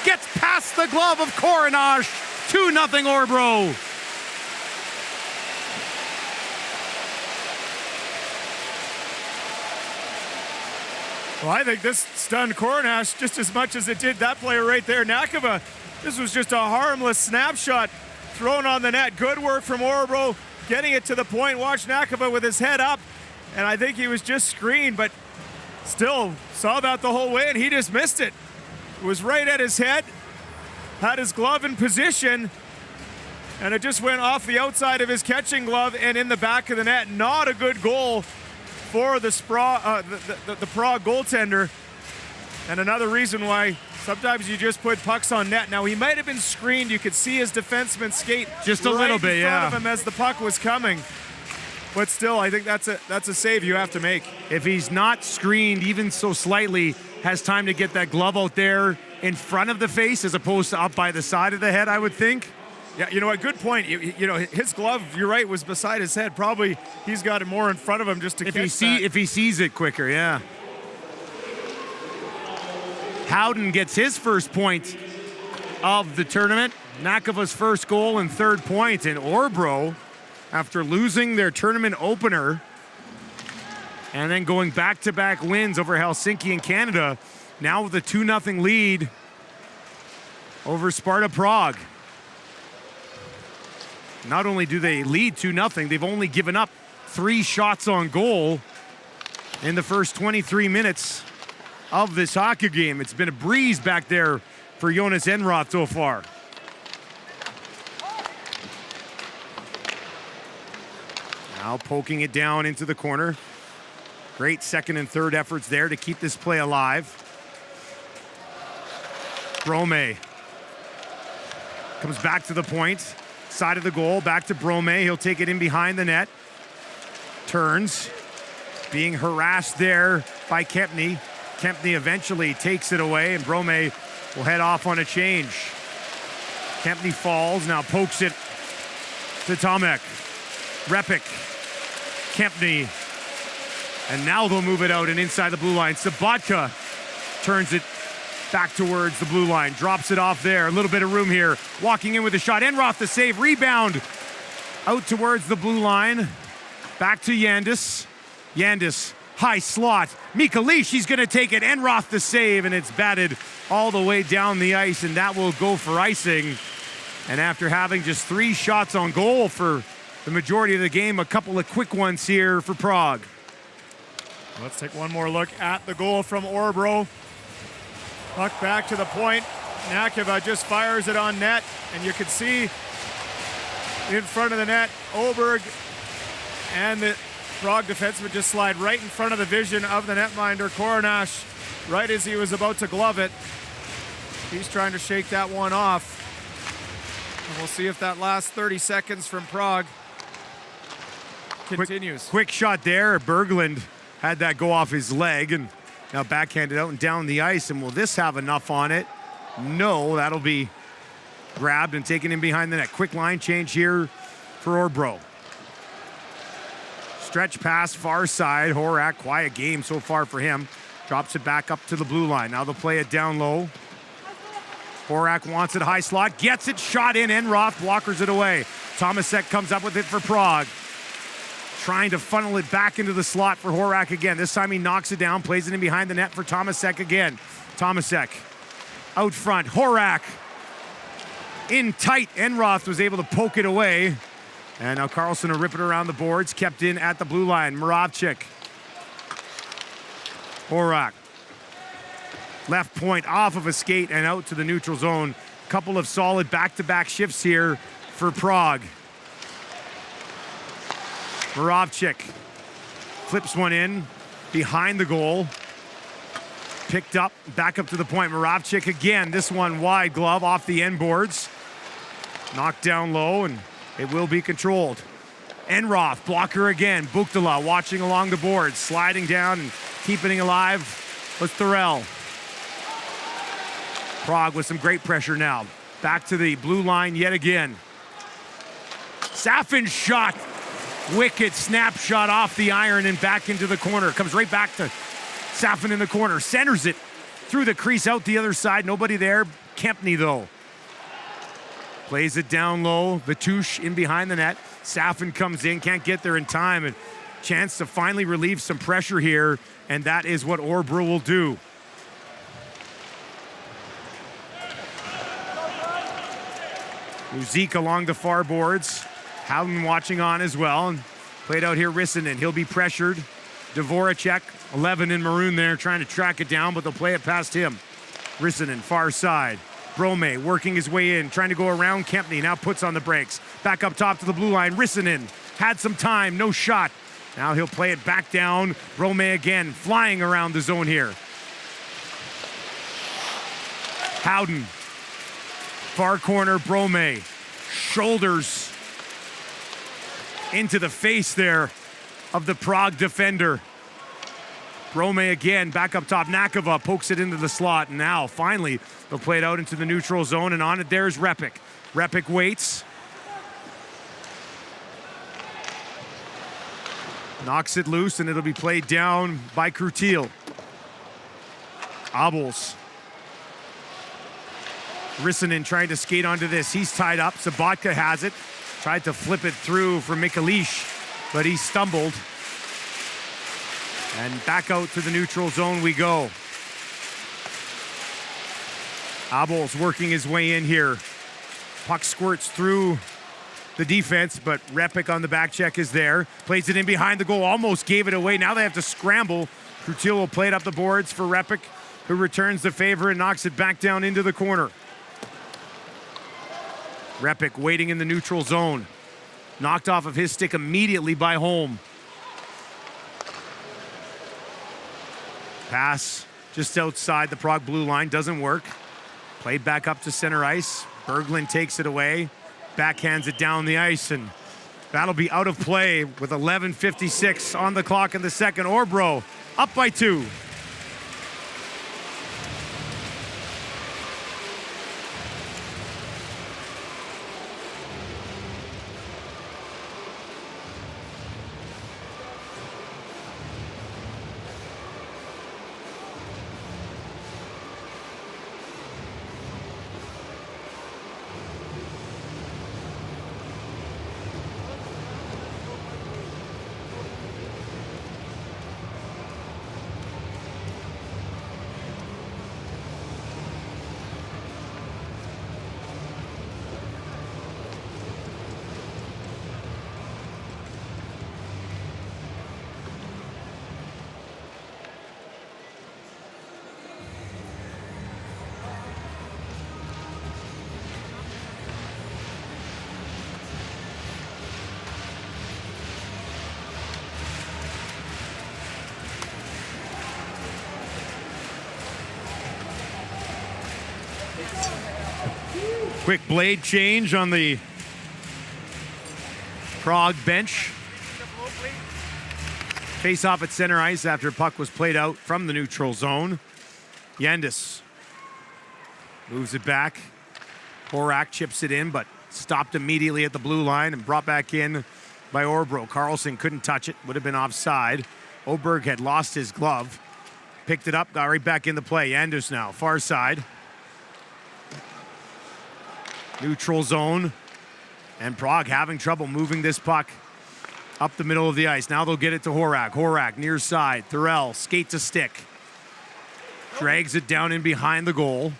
gets past the glove of Korenash. 2-0 Orbro. Well, I think this stunned Korenash just as much as it did that player right there, Nakava. This was just a harmless snapshot thrown on the net. Good work from Orbro, getting it to the point. Watch Nakava with his head up, and I think he was just screened, but still saw that the whole way, and he just missed it. It was right at his head, had his glove in position, and it just went off the outside of his catching glove and in the back of the net. Not a good goal for the Prague goaltender, and another reason why sometimes you just put pucks on net. Now, he might have been screened. You could see his defenseman skate just a little bit, in front of him as the puck was coming. But still, I think that's a save you have to make. If he's not screened even so slightly, has time to get that glove out there in front of the face as opposed to up by the side of the head, I would think. Yeah, you know what? Good point. You know, his glove, you're right, was beside his head. Probably he's got it more in front of him just to catch that. If he sees it quicker, yeah. Howden gets his first point of the tournament. Nakova's first goal and third point. And Orbro, after losing their tournament opener and then going back-to-back wins over Helsinki and Canada, now with a 2-0 lead over Sparta Prague. Not only do they lead 2-0, they've only given up 3 shots on goal in the first 23 minutes of this hockey game. It's been a breeze back there for Jonas Enroth so far. Now poking it down into the corner. Great second and third efforts there to keep this play alive. Brome comes back to the point. Side of the goal, back to Brome. He'll take it in behind the net. Turns. Being harassed there by Kempny. Kempny eventually takes it away, and Brome will head off on a change. Kempny falls, now pokes it to Tomek. Repik. Kempny. And now they'll move it out and inside the blue line. Sabatka turns it back towards the blue line. Drops it off there. A little bit of room here. Walking in with a shot. Enroth the save. Rebound out towards the blue line. Back to Yandis. Yandis, high slot. Mikalish, he's going to take it. Enroth the save, and it's batted all the way down the ice, and that will go for icing. And after having just 3 shots on goal for the majority of the game, a couple of quick ones here for Prague. Let's take one more look at the goal from Orbro. Puck back to the point. Nakova just fires it on net, and you can see in front of the net, Oberg and the Prague defenseman just slide right in front of the vision of the netminder, Koronash, right as he was about to glove it. He's trying to shake that one off. And we'll see if that last 30 seconds from Prague continues. Quick shot there. Berglund had that go off his leg, and now backhanded out and down the ice. And will this have enough on it? No, that'll be grabbed and taken in behind the net. Quick line change here for Orbro. Stretch pass far side. Horak, quiet game so far for him. Drops it back up to the blue line. Now they'll play it down low. Horak wants it high slot. Gets it, shot in. Enroth blockers it away. Tomasek comes up with it for Prague. Trying to funnel it back into the slot for Horak again. This time he knocks it down, plays it in behind the net for Tomasek again. Tomasek out front. Horak in tight. Enroth was able to poke it away. And now Carlson will rip it around the boards. Kept in at the blue line. Moravchik. Horak. Left point off of a skate and out to the neutral zone. Couple of solid back-to-back shifts here for Prague. Moravchik flips one in behind the goal. Picked up, back up to the point. Moravchik again, this one wide glove off the end boards. Knocked down low, and it will be controlled. Enroth, blocker again. Buchtala watching along the boards, sliding down and keeping it alive with Thorell. Prague with some great pressure now. Back to the blue line yet again. Safin shot. Wicked snapshot off the iron and back into the corner. Comes right back to Safin in the corner. Centers it through the crease out the other side. Nobody there. Kempny though. Plays it down low. Vatush in behind the net. Safin comes in, can't get there in time. And chance to finally relieve some pressure here. And that is what Orbro will do. Uzik along the far boards. Howden watching on as well. And played out here Rissanen. He'll be pressured. Dvoracek, 11 in maroon there, trying to track it down, but they'll play it past him. Rissanen, far side. Brome working his way in, trying to go around Kempny. Now puts on the brakes. Back up top to the blue line. Rissanen had some time, no shot. Now he'll play it back down. Brome again, flying around the zone here. Howden. Far corner, Brome. Shoulders into the face there of the Prague defender. Brome again, back up top. Nakova pokes it into the slot. And now, finally, they'll play it out into the neutral zone. And on it, there's Repik. Repik waits. Knocks it loose, and it'll be played down by Krutil. Abels Rissanen trying to skate onto this. He's tied up. Sabatka has it. Tried to flip it through for Mikalish, but he stumbled. And back out to the neutral zone we go. Abel's working his way in here. Puck squirts through the defense, but Repik on the back check is there. Plays it in behind the goal, almost gave it away. Now they have to scramble. Crutil will play it up the boards for Repik, who returns the favor and knocks it back down into the corner. Repik waiting in the neutral zone. Knocked off of his stick immediately by Holm. Pass just outside the Prague blue line, doesn't work. Played back up to center ice. Berglund takes it away, backhands it down the ice, and that'll be out of play with 11:56 on the clock in the second. Orbro up by 2. Quick blade change on the Prague bench. Face off at center ice after puck was played out from the neutral zone. Yandis moves it back. Horak chips it in, but stopped immediately at the blue line and brought back in by Orbro. Carlson couldn't touch it, would have been offside. Oberg had lost his glove. Picked it up, got right back in the play. Yandis now, far side. Neutral zone, and Prague having trouble moving this puck up the middle of the ice. Now they'll get it to Horak. Horak near side. Thurell skate to stick. Drags it down in behind the goal.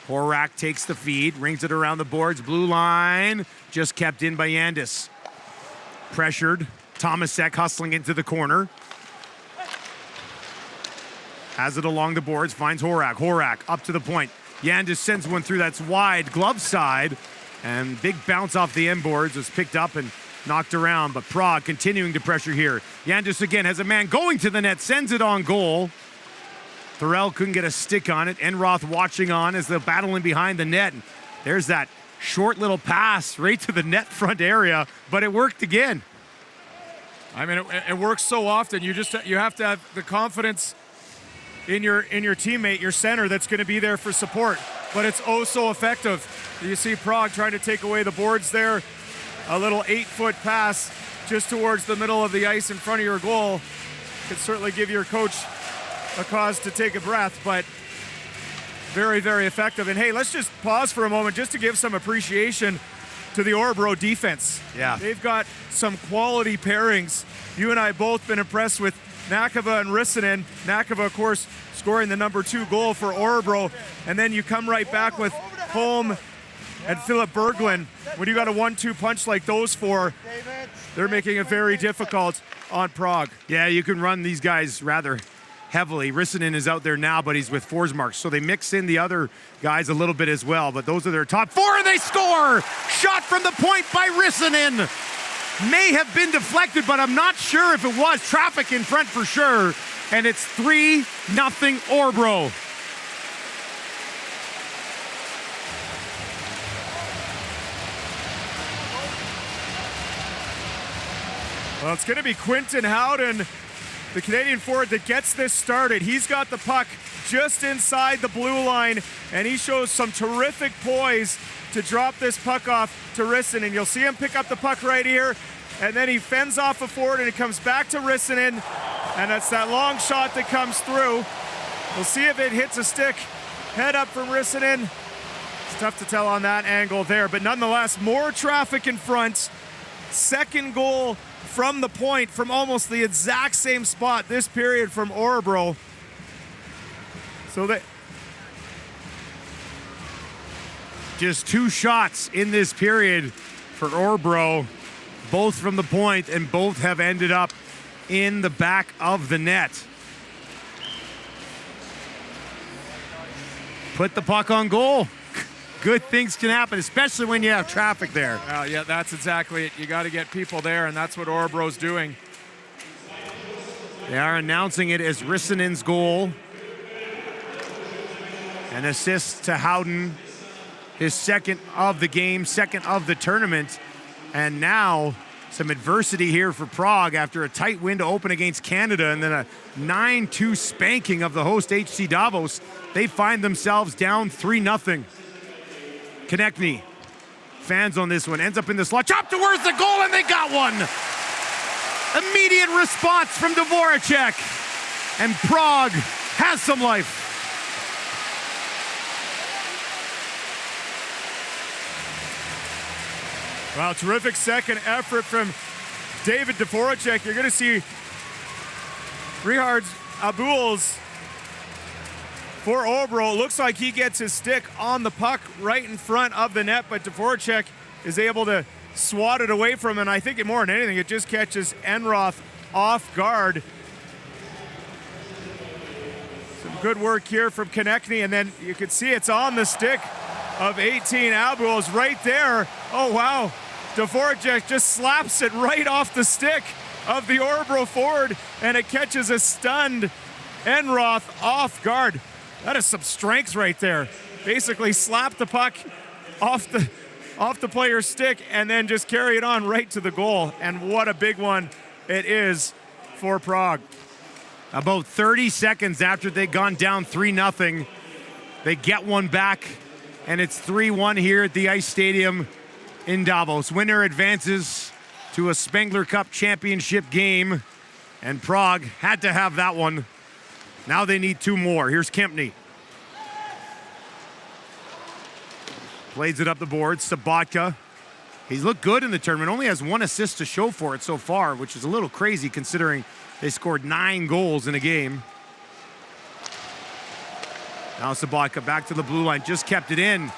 Horak takes the feed, rings it around the boards. Blue line, just kept in by Yandis. Pressured. Tomasek hustling into the corner. Has it along the boards, finds Horak. Horak up to the point. Yandis sends one through, that's wide, glove side, and big bounce off the end boards, was picked up and knocked around, but Prague continuing to pressure here. Yandis again has a man going to the net, sends it on goal. Thurell couldn't get a stick on it. Enroth watching on as they're battling behind the net. And there's that short little pass right to the net front area, but it worked again. I mean, it works so often. You have to have the confidence in your teammate, your center, that's going to be there for support. But it's oh so effective. You see Prague trying to take away the boards there. A little 8-foot pass just towards the middle of the ice in front of your goal could certainly give your coach a cause to take a breath, but very, very effective. And hey, let's just pause for a moment just to give some appreciation to the Örebro defense. Yeah. They've got some quality pairings. You and I both been impressed with Nakava and Rissanen. Nakava, of course, scoring the #2 goal for Örebro. And then you come right back with Holm and Philip Berglund. When you got a 1-2 punch like those four, they're making it very difficult on Prague. Yeah, you can run these guys rather heavily. Rissanen is out there now, but he's with Forsmark, so they mix in the other guys a little bit as well, but those are their top four, and they score! Shot from the point by Rissanen. May have been deflected, but I'm not sure if it was. Traffic in front for sure, and it's 3-0 Örebro. Well, it's going to be Quinton Howden, the Canadian forward, that gets this started. He's got the puck just inside the blue line, and he shows some terrific poise to drop this puck off to Rissanen. You'll see him pick up the puck right here, and then he fends off a forward, and it comes back to Rissanen, and that's that long shot that comes through. We'll see if it hits a stick Head up from Rissanen. It's tough to tell on that angle there, but nonetheless, more traffic in front. Second goal from the point from almost the exact same spot this period from Örebro. So that just 2 shots in this period for Orbro, both from the point, and both have ended up in the back of the net. Put the puck on goal. Good things can happen, especially when you have traffic there. yeah, that's exactly it. You got to get people there, and that's what Örebro's doing. They are announcing it as Rissanen's goal. An assist to Howden, his second of the game, second of the tournament. And now some adversity here for Prague after a tight win to open against Canada and then a 9-2 spanking of the host HC Davos. They find themselves down 3-0. Konechny, fans on this one, ends up in the slot, chopped towards the goal, and they got one. Immediate response from Dvoracek, and Prague has some life. Wow, terrific second effort from David Dvoracek. You're going to see Richard Abuels for Orbro. It looks like he gets his stick on the puck right in front of the net, but Dvoracek is able to swat it away from him. And I think more than anything, it just catches Enroth off guard. Some good work here from Konechny, and then you can see it's on the stick of 18 Abuels right there. Oh, wow. Dvoracek just slaps it right off the stick of the Örebro forward, and it catches a stunned Enroth off guard. That is some strength right there. Basically slap the puck off the player's stick and then just carry it on right to the goal. And what a big one it is for Prague. About 30 seconds after they'd gone down 3-0, they get one back, and it's 3-1 here at the Ice Stadium in Davos. Winner advances to a Spengler Cup championship game, and Prague had to have that one. Now they need 2 more. Here's Kempny. Plays it up the board. Sabatka. He's looked good in the tournament. Only has 1 assist to show for it so far, which is a little crazy considering they scored 9 goals in a game. Now Sabatka back to the blue line. Just kept it in.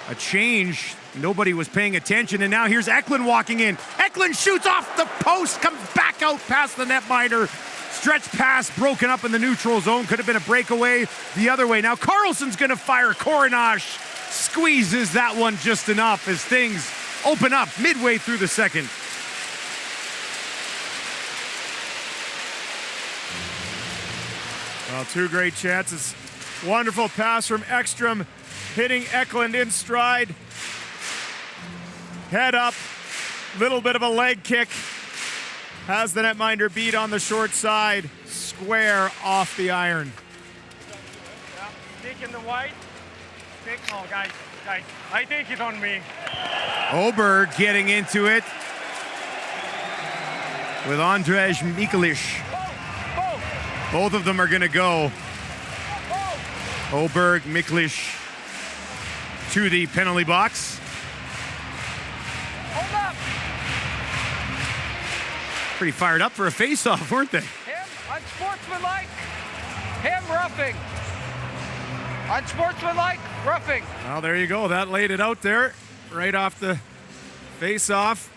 A change. Nobody was paying attention, and now here's Eklund walking in. Eklund shoots off the post, comes back out past the netminder. Stretch pass broken up in the neutral zone. Could have been a breakaway the other way. Now Carlson's going to fire. Korenash squeezes that one just enough as things open up midway through the second. Well, 2 great chances. Wonderful pass from Ekstrom, hitting Eklund in stride. Head up, little bit of a leg kick. Has the netminder beat on the short side, square off the iron. Stick in the white. Stick, oh guys, I take it on me. Oberg getting into it with Andrzej Mikelic. Both of them are going to go. Oberg, Mikelic to the penalty box. Hold up. Pretty fired up for a face-off, weren't they? Him, unsportsmanlike. Him, roughing. Unsportsmanlike, roughing. Well, there you go. That laid it out there, right off the face-off.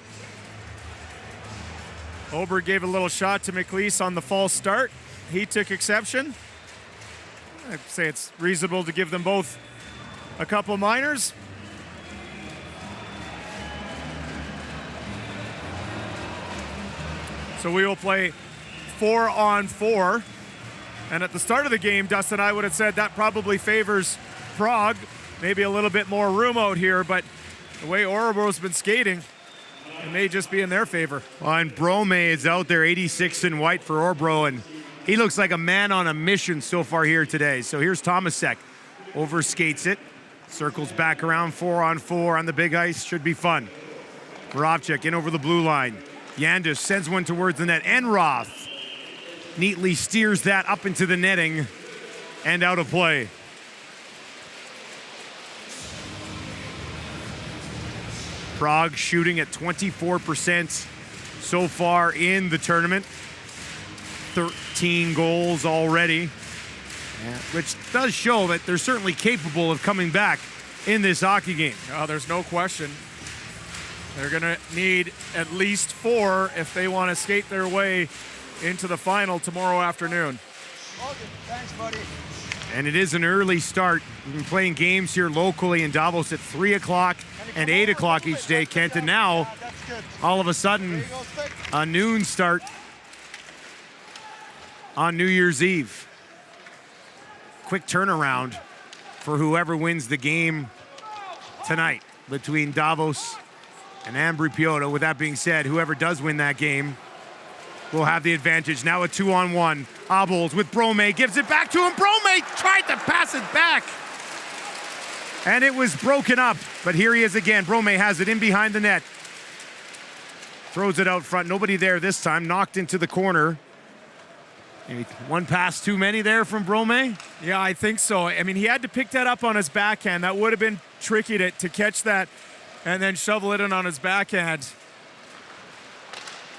Oberg gave a little shot to Mikelic on the false start. He took exception. I'd say it's reasonable to give them both a couple minors. So we will play 4-on-4. And at the start of the game, Dustin, I would have said that probably favors Prague. Maybe a little bit more room out here, but the way Örebro's been skating, it may just be in their favor. Well, and Brome is out there, 86 in white for Örebro, and he looks like a man on a mission so far here today. So here's Tomasek, overskates it, circles back around 4-on-4 on the big ice. Should be fun. Moravchik in over the blue line. Yandis sends one towards the net. Enroth neatly steers that up into the netting and out of play. Prague shooting at 24% so far in the tournament. 13 goals already, which does show that they're certainly capable of coming back in this hockey game. Oh, there's no question. They're going to need at least 4 if they want to skate their way into the final tomorrow afternoon. Okay, thanks, buddy. And it is an early start. We've been playing games here locally in Davos at 3 o'clock and 8 o'clock each day, Kent. And now, all of a sudden, a noon start on New Year's Eve. Quick turnaround for whoever wins the game tonight between Davos and Ambri Piotta. With that being said, whoever does win that game will have the advantage. Now a 2-on-1. Abols with Brome, gives it back to him. Brome tried to pass it back, and it was broken up. But here he is again. Brome has it in behind the net. Throws it out front. Nobody there this time. Knocked into the corner. Maybe one pass too many there from Brome? Yeah, I think so. I mean, he had to pick that up on his backhand. That would have been tricky to catch that and then shovel it in on his backhand.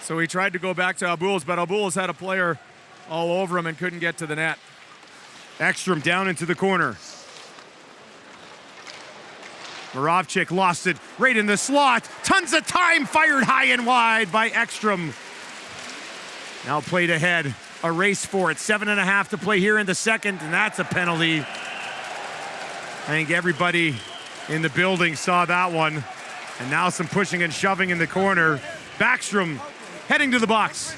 So he tried to go back to Abols, but Abols had a player all over him and couldn't get to the net. Ekstrom down into the corner. Moravchik lost it right in the slot. Tons of time, fired high and wide by Ekstrom. Now played ahead. A race for it. 7.5 to play here in the second, and that's a penalty. I think everybody in the building saw that one. And now some pushing and shoving in the corner. Backstrom heading to the box.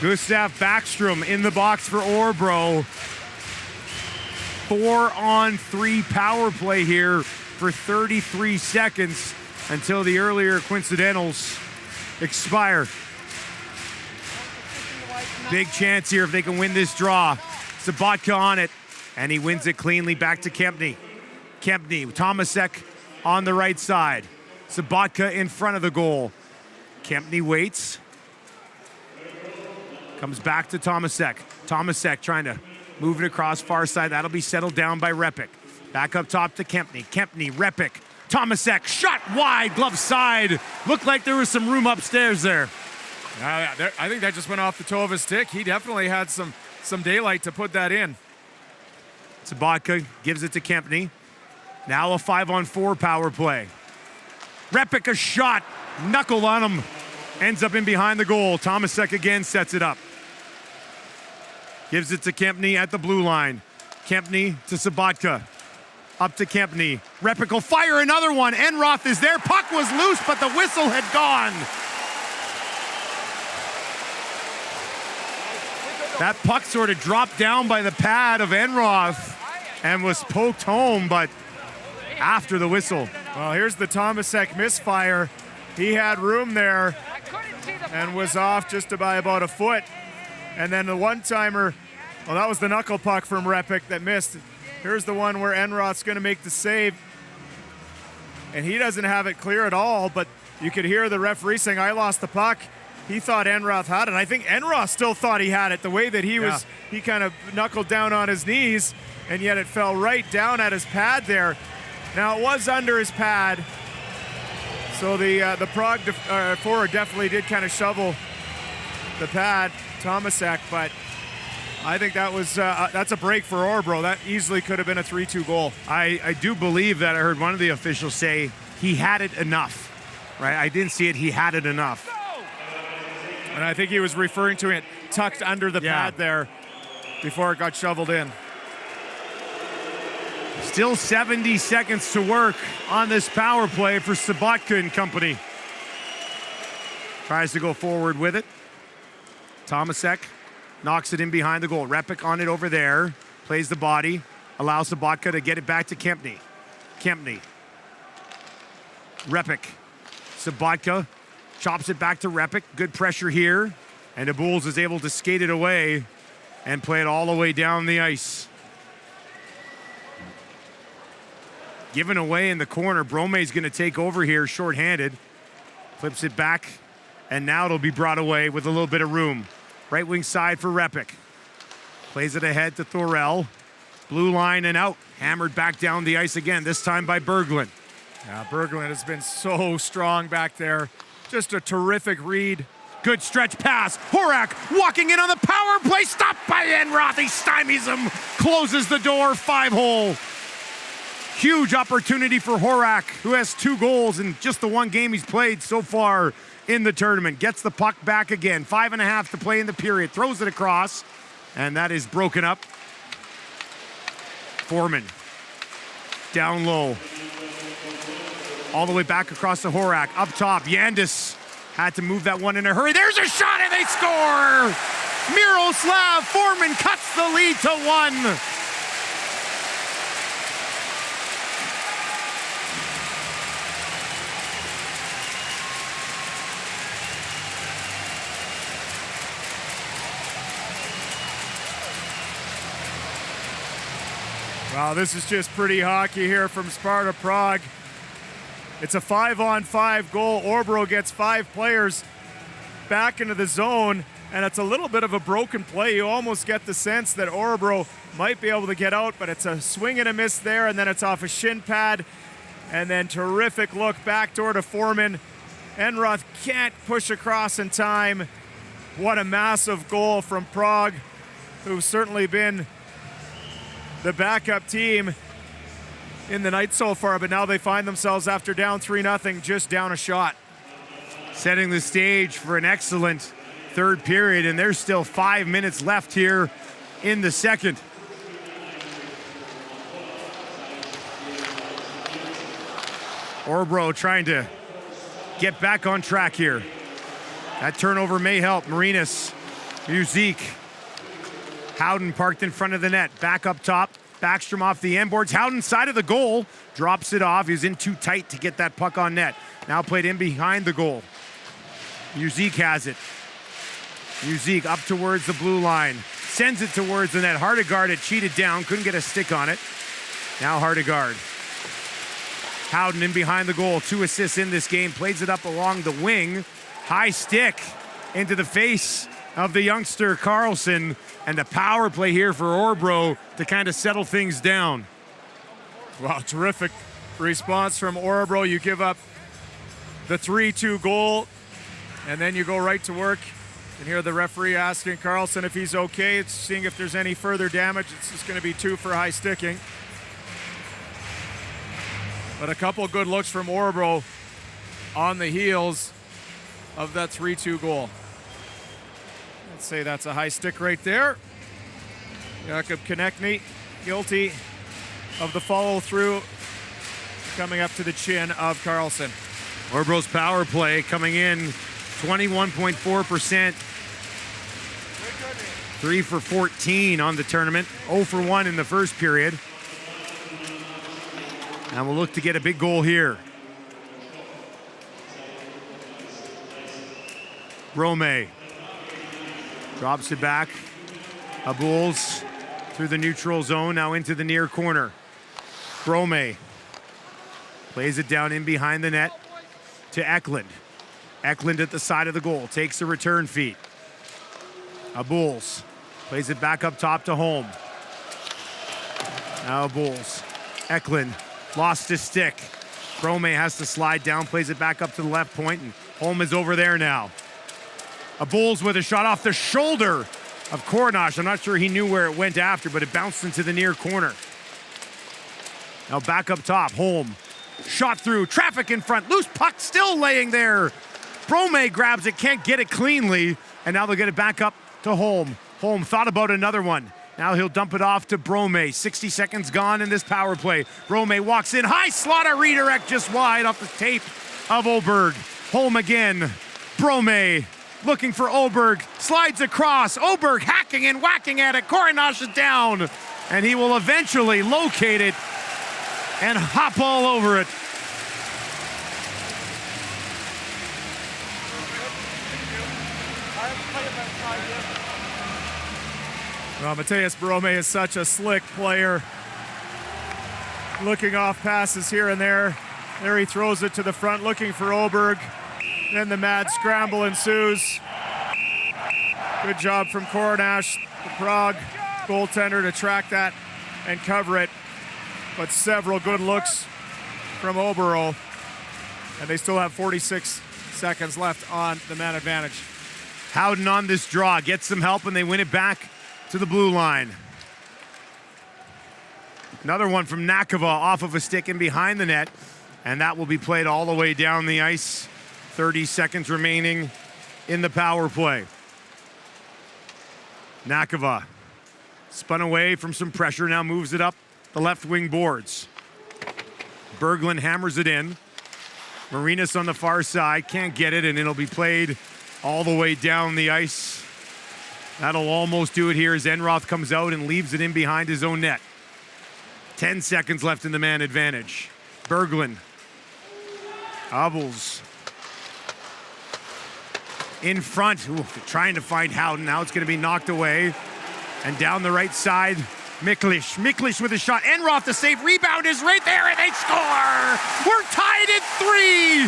Gustav Backstrom in the box for Orbro. 4-on-3 power play here for 33 seconds until the earlier coincidentals expire. Big chance here if they can win this draw. Sabatka on it, and he wins it cleanly back to Kempny. Kempny, Tomasek on the right side. Sabatka in front of the goal. Kempny waits. Comes back to Tomasek. Tomasek trying to move it across far side. That'll be settled down by Repik. Back up top to Kempny. Kempny, Repik. Tomasek, shot wide, glove side. Looked like there was some room upstairs there. I think that just went off the toe of his stick. He definitely had some daylight to put that in. Sabatka gives it to Kempny. Now a 5-on-4 power play. Repik a shot, knuckle on him. Ends up in behind the goal. Tomasek again sets it up. Gives it to Kempny at the blue line. Kempny to Sabatka. Up to Kempny. Repik will fire another one. Enroth is there. Puck was loose, but the whistle had gone. That puck sort of dropped down by the pad of Enroth and was poked home, but after the whistle. Well, here's the Tomasek misfire. He had room there and was off just by about a foot. And then the one-timer, well, that was the knuckle puck from Repik that missed. Here's the one where Enroth's going to make the save. And he doesn't have it clear at all, but you could hear the referee saying, I lost the puck. He thought Enroth had it. I think Enroth still thought he had it, the way that he kind of knuckled down on his knees, and yet it fell right down at his pad there. Now, it was under his pad, so the Prague forward definitely did kind of shovel the pad, Tomasek, but I think that was that's a break for Orbro. That easily could have been a 3-2 goal. I do believe that I heard one of the officials say he had it enough, right? I didn't see it. He had it enough. And I think he was referring to it tucked under the pad there before it got shoveled in. Still 70 seconds to work on this power play for Sabatka and company. Tries to go forward with it. Tomasek knocks it in behind the goal. Repik on it over there. Plays the body. Allows Sabatka to get it back to Kempny. Repik. Sabatka chops it back to Repik. Good pressure here. And the Bulls is able to skate it away and play it all the way down the ice. Given away in the corner. Brome's going to take over here shorthanded. Flips it back. And now it'll be brought away with a little bit of room. Right wing side for Repik. Plays it ahead to Thorell. Blue line and out. Hammered back down the ice again, this time by Berglund. Yeah, Berglund has been so strong back there. Just a terrific read. Good stretch pass. Horak walking in on the power play. Stopped by Enroth. He stymies him. Closes the door. 5-hole. Huge opportunity for Horak, who has 2 goals in just the 1 game he's played so far in the tournament. Gets the puck back again. 5.5 to play in the period. Throws it across. And that is broken up. Foreman. Down low. All the way back across the Horak. Up top, Yandis had to move that one in a hurry. There's a shot and they score! Miroslav Foreman cuts the lead to 1. Wow, this is just pretty hockey here from Sparta Prague. It's a 5-on-5 goal. Orbro gets 5 players back into the zone, and it's a little bit of a broken play. You almost get the sense that Orbro might be able to get out, but it's a swing and a miss there, and then it's off a shin pad, and then terrific look backdoor to Foreman. Enroth can't push across in time. What a massive goal from Prague, who've certainly been the backup team in the night so far, but now they find themselves after down 3-0, just down a shot. Setting the stage for an excellent third period, and there's still 5 minutes left here in the second. Orbro trying to get back on track here. That turnover may help. Marinas, Muzik. Howden parked in front of the net. Back up top. Backstrom off the end boards. Howden side of the goal. Drops it off. He's in too tight to get that puck on net. Now played in behind the goal. Muzik has it. Muzik up towards the blue line. Sends it towards the net. Hardegard had cheated down. Couldn't get a stick on it. Now Hardegard. Howden in behind the goal. 2 assists in this game. Plays it up along the wing. High stick into the face of the youngster Carlson. And the power play here for Orbro to kind of settle things down. Wow, terrific response from Orbro. You give up the 3-2 goal, and then you go right to work. And hear the referee asking Carlson if he's okay. It's seeing if there's any further damage. It's just going to be 2 for high sticking. But a couple good looks from Orbro on the heels of that 3-2 goal. Let's say that's a high stick right there. Jakob Konechny guilty of the follow through, coming up to the chin of Carlson. Orbro's power play coming in 21.4%. 3 for 14 on the tournament. 0 for 1 in the first period. And we'll look to get a big goal here. Brome drops it back. Abuls through the neutral zone, now into the near corner. Brome plays it down in behind the net to Eklund. Eklund at the side of the goal, takes the return feed. Abuls plays it back up top to Holm. Now Abuls. Eklund lost his stick. Brome has to slide down, plays it back up to the left point, and Holm is over there now. Abuls with a shot off the shoulder of Koronash. I'm not sure he knew where it went after, but it bounced into the near corner. Now back up top, Holm. Shot through, traffic in front, loose puck still laying there. Brome grabs it, can't get it cleanly, and now they'll get it back up to Holm. Holm thought about another one. Now he'll dump it off to Brome. 60 seconds gone in this power play. Brome walks in, high slot, a redirect just wide off the tape of Oberg. Holm again, Brome looking for Oberg, slides across, Oberg hacking and whacking at it, Koronash is down, and he will eventually locate it and hop all over it. Well, Mateus Brome is such a slick player. Looking off passes here and there. There he throws it to the front, looking for Oberg. Then the mad scramble ensues. Good job from Koronash, the Prague goaltender, to track that and cover it. But several good looks from Orbro. And they still have 46 seconds left on the man advantage. Howden on this draw, gets some help, and they win it back to the blue line. Another one from Nakava off of a stick and behind the net, and that will be played all the way down the ice. 30 seconds remaining in the power play. Nakava spun away from some pressure, now moves it up the left wing boards. Berglund hammers it in. Marinas on the far side, can't get it, and it'll be played all the way down the ice. That'll almost do it here as Enroth comes out and leaves it in behind his own net. 10 seconds left in the man advantage. Berglund. Abels. In front. Ooh, trying to find Howden. Now it's going to be knocked away. And down the right side, Miklish. Miklish with a shot. Enroth the save. Rebound is right there, and they score! We're tied at 3!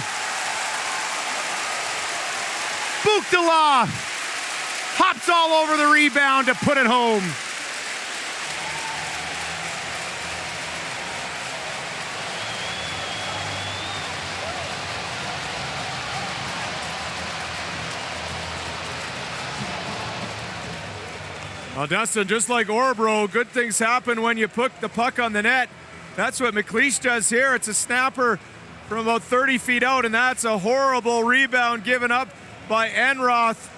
Buchtala hops all over the rebound to put it home. Well, Dustin, just like Orbro, good things happen when you put the puck on the net. That's what McLeish does here. It's a snapper from about 30 feet out, and that's a horrible rebound given up by Enroth.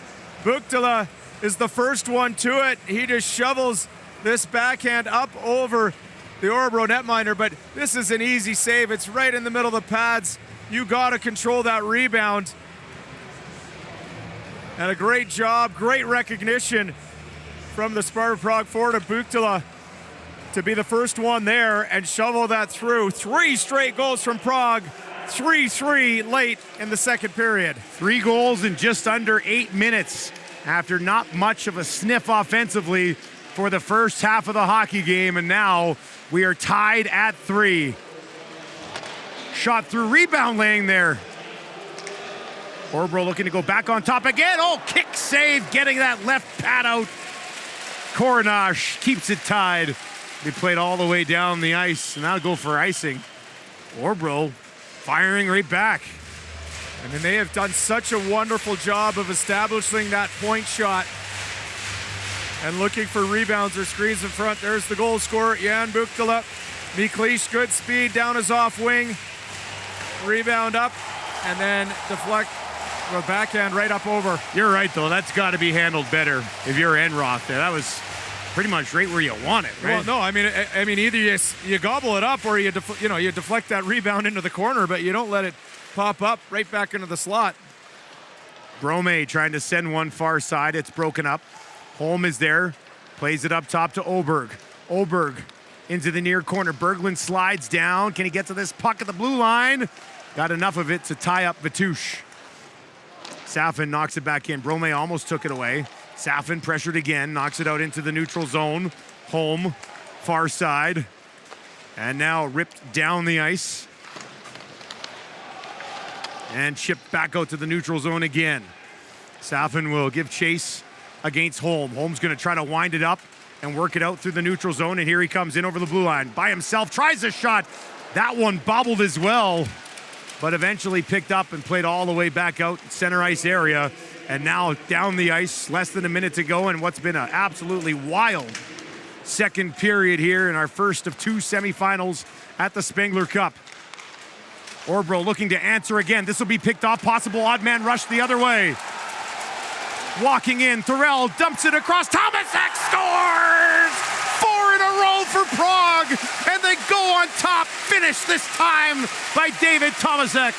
Buchtala is the first one to it. He just shovels this backhand up over the Örebro netminder, but this is an easy save. It's right in the middle of the pads. You got to control that rebound. And a great job, great recognition from the Sparta Prague forward of Buchtala to be the first one there and shovel that through. 3 straight goals from Prague. 3-3 late in the second period. 3 goals in just under 8 minutes after not much of a sniff offensively for the first half of the hockey game, and now we are tied at 3. Shot through, rebound laying there. Orbro looking to go back on top again. Oh, kick save, getting that left pad out. Koronash keeps it tied. They played all the way down the ice, and now go for icing. Orbro firing right back. And then they have done such a wonderful job of establishing that point shot and looking for rebounds or screens in front. There's the goal scorer, Jan Buchtala. Miklish, good speed down his off wing. Rebound up, and then deflect the backhand right up over. You're right, though. That's got to be handled better if you're Enroth there. That was pretty much right where you want it, right? Well, no, I mean, either you gobble it up or you deflect that rebound into the corner, but you don't let it pop up right back into the slot. Brome trying to send one far side. It's broken up. Holm is there. Plays it up top to Oberg. Oberg into the near corner. Berglund slides down. Can he get to this puck at the blue line? Got enough of it to tie up Vitush. Safin knocks it back in. Brome almost took it away. Safin pressured again. Knocks it out into the neutral zone. Holm, far side. And now ripped down the ice. And chipped back out to the neutral zone again. Safin will give chase against Holm. Holm's going to try to wind it up and work it out through the neutral zone. And here he comes in over the blue line by himself. Tries a shot. That one bobbled as well. but eventually picked up and played all the way back out center ice area. And now down the ice, less than a minute to go, and what's been an absolutely wild second period here in our first of 2 semifinals at the Spengler Cup. Orbro looking to answer again. This will be picked off. Possible odd man rush the other way. Walking in, Thorell dumps it across. Tomasek scores! 4 in a row for Prague, and they go on top. Finish this time by David Tomasek.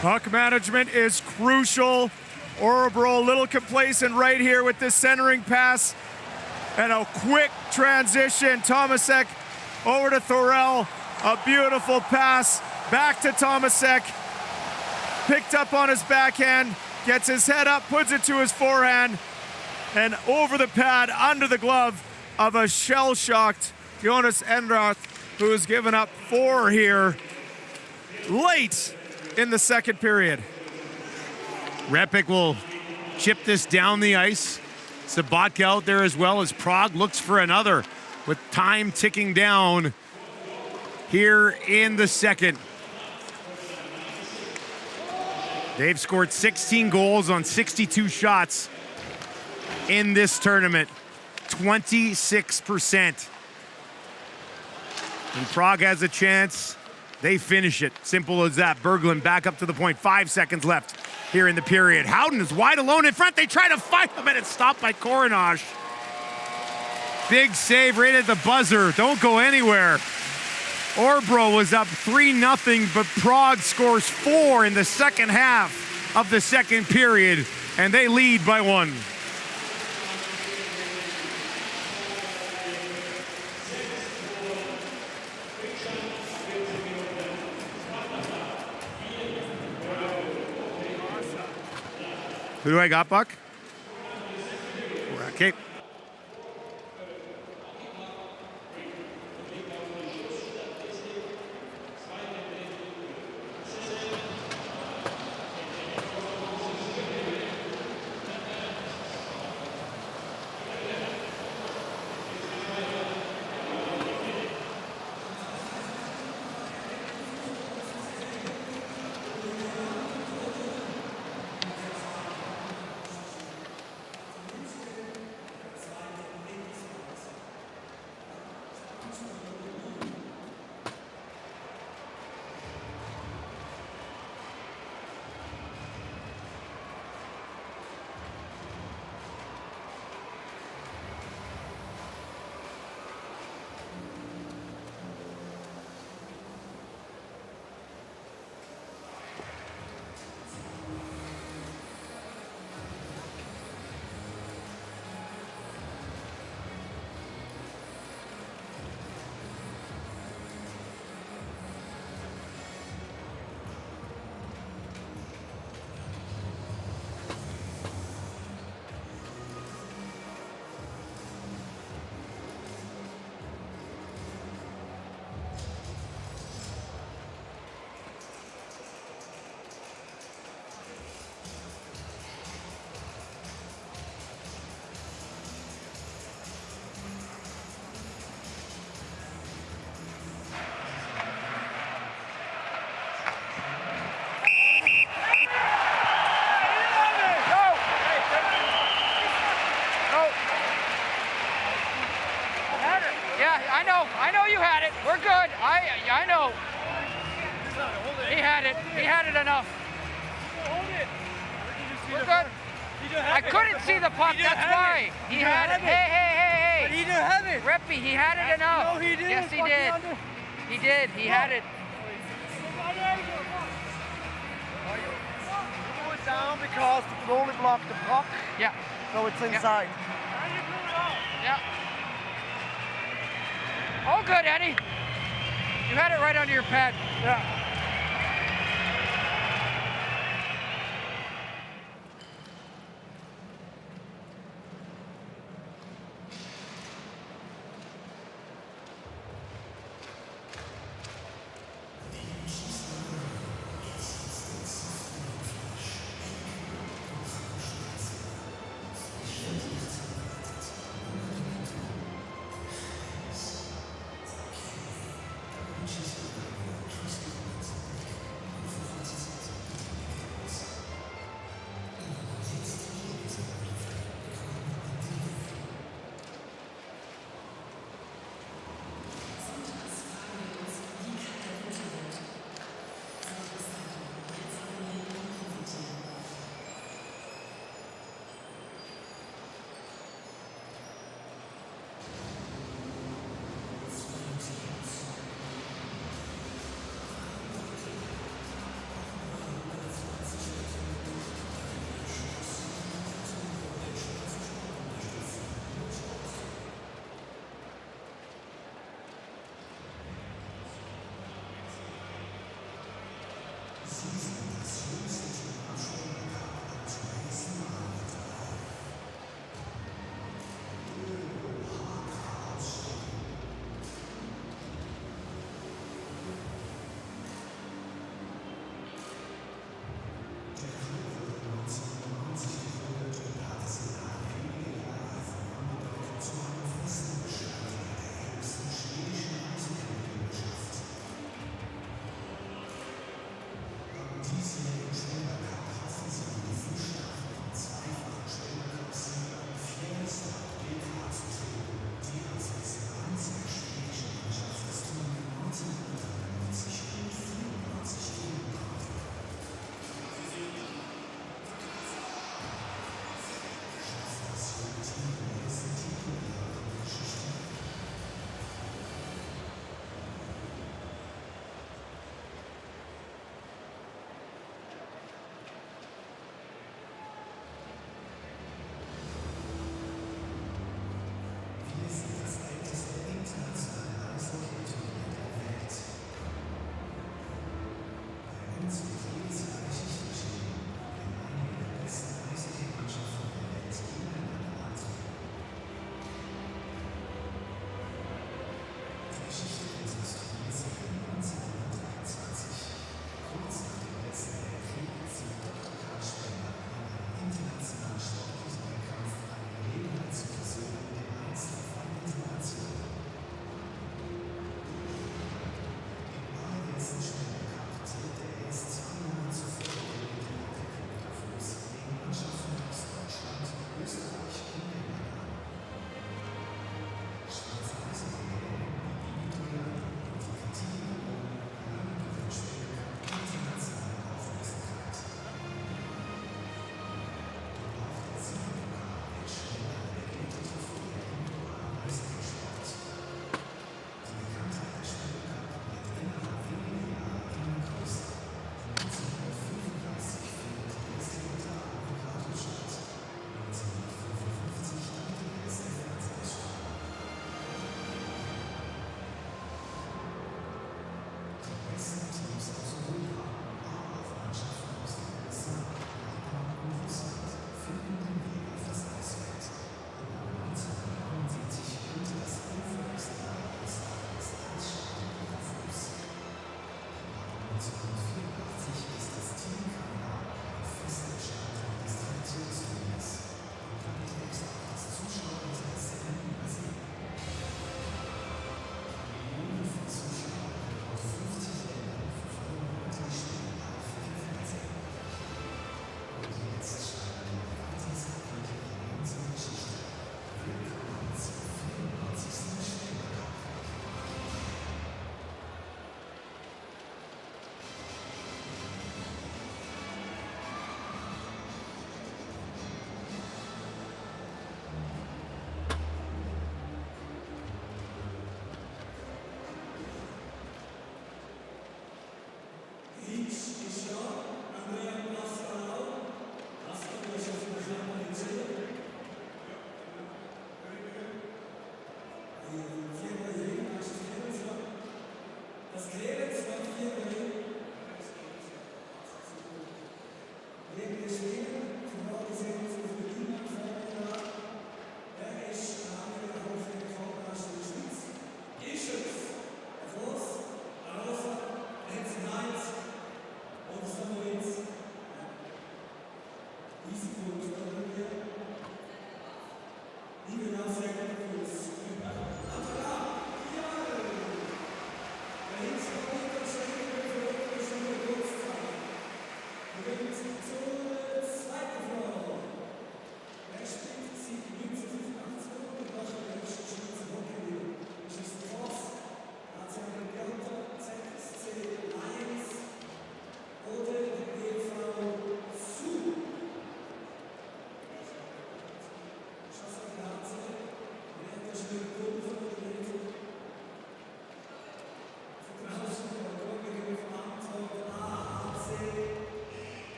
Puck management is crucial. Örebro a little complacent right here with this centering pass and a quick transition. Tomasek over to Thorell. A beautiful pass back to Tomasek. Picked up on his backhand, gets his head up, puts it to his forehand, and over the pad, under the glove of a shell-shocked Jonas Endrath, who's given up 4 here late in the second period. Repik will chip this down the ice. Sabatka out there as well as Prague looks for another with time ticking down here in the second. They've scored 16 goals on 62 shots in this tournament, 26%. When Prague has a chance, they finish it. Simple as that. Berglund back up to the point. 5 seconds left here in the period. Howden is wide alone in front. They try to fight him, and it's stopped by Korenash. Big save right at the buzzer. Don't go anywhere. Orbro was up 3-0, but Prague scores 4 in the second half of the second period, and they lead by 1. Who do I got, Buck? Okay. I know you had it. We're good. I know. He had it. He had it enough. We're good. I couldn't see the puck. That's why. He had it. Hey. But he didn't have it. Reppy, he had it enough. No, he didn't. Yes, he did. He did. He had it. Throw it down because the goalie blocked the puck. Yeah. So it's inside. Yeah. All good, Eddie. You had it right under your pad. Yeah.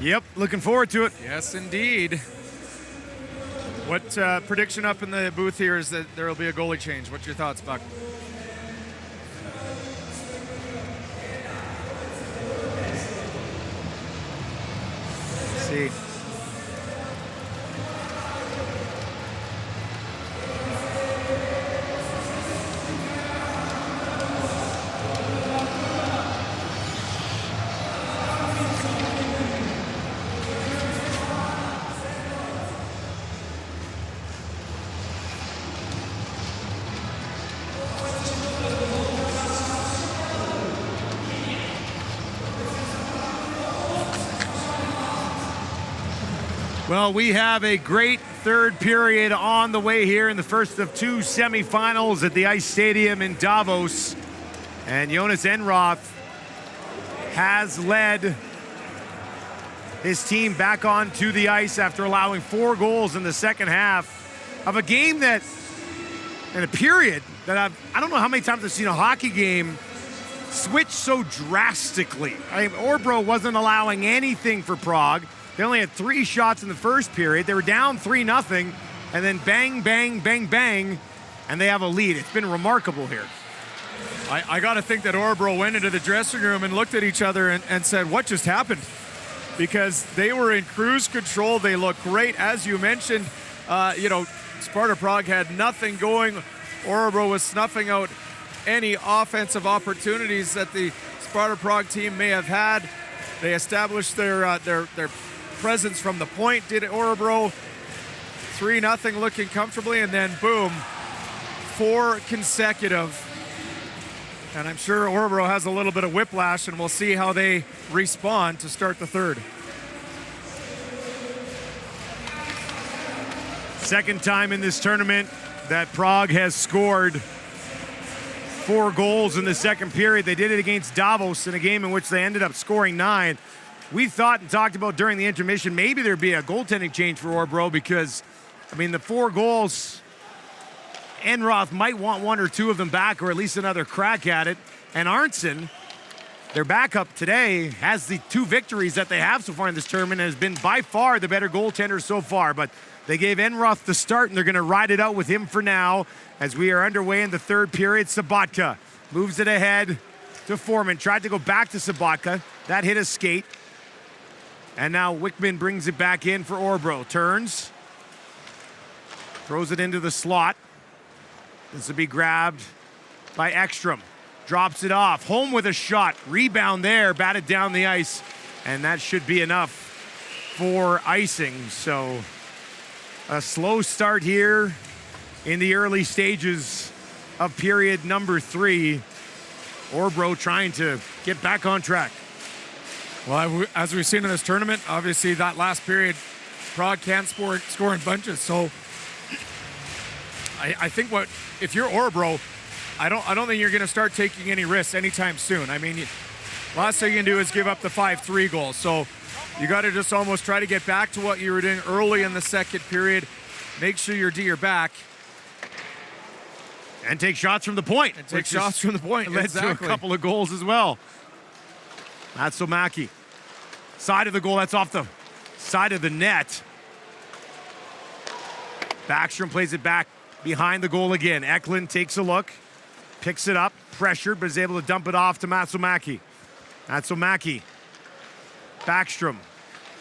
Yep, looking forward to it. Yes, indeed. What prediction up in the booth here is that there will be a goalie change. What's your thoughts, Buck? Let's see. Well, we have a great third period on the way here in the first of two semifinals at the Ice Stadium in Davos. And Jonas Enroth has led his team back onto the ice after allowing 4 goals in the second half of a game that, in a period that I don't know how many times I've seen a hockey game switch so drastically. I mean, Orbro wasn't allowing anything for Prague. They only had 3 shots in the first period. They were down 3-0, and then bang, bang, bang, bang, and they have a lead. It's been remarkable here. I got to think that Orbro went into the dressing room and looked at each other and said, what just happened? Because they were in cruise control. They looked great. As you mentioned, Sparta Prague had nothing going. Orbro was snuffing out any offensive opportunities that the Sparta Prague team may have had. They established their presence from the point, did Örebro. 3-0 looking comfortably, and then boom, 4 consecutive. And I'm sure Örebro has a little bit of whiplash, and we'll see how they respond to start the third. Second time in this tournament that Prague has scored 4 goals in the second period. They did it against Davos in a game in which they ended up scoring 9. We thought and talked about during the intermission maybe there'd be a goaltending change for Örebro because, I mean, the 4 goals, Enroth might want 1 or 2 of them back or at least another crack at it. And Arntzen, their backup today, has the 2 victories that they have so far in this tournament and has been by far the better goaltender so far. But they gave Enroth the start, and they're going to ride it out with him for now as we are underway in the third period. Sabatka moves it ahead to Foreman. Tried to go back to Sabatka. That hit a skate. And now Wickman brings it back in for Orbro. Turns. Throws it into the slot. This will be grabbed by Ekstrom. Drops it off. Home with a shot. Rebound there. Batted down the ice. And that should be enough for icing. So a slow start here in the early stages of period number 3. Orbro trying to get back on track. Well, as we've seen in this tournament, obviously that last period, Prague can't score in bunches. So I think if you're Orbro, I don't think you're going to start taking any risks anytime soon. I mean, last thing you can do is give up the 5-3 goals. So you got to just almost try to get back to what you were doing early in the second period. Make sure you're D your back. And take shots from the point. And take shots from the point. Led to a couple of goals as well. Matsumaki. Side of the goal, that's off the side of the net. Backstrom plays it back behind the goal again. Eklund takes a look, picks it up, pressured, but is able to dump it off to Matsumaki. Matsumaki. Backstrom.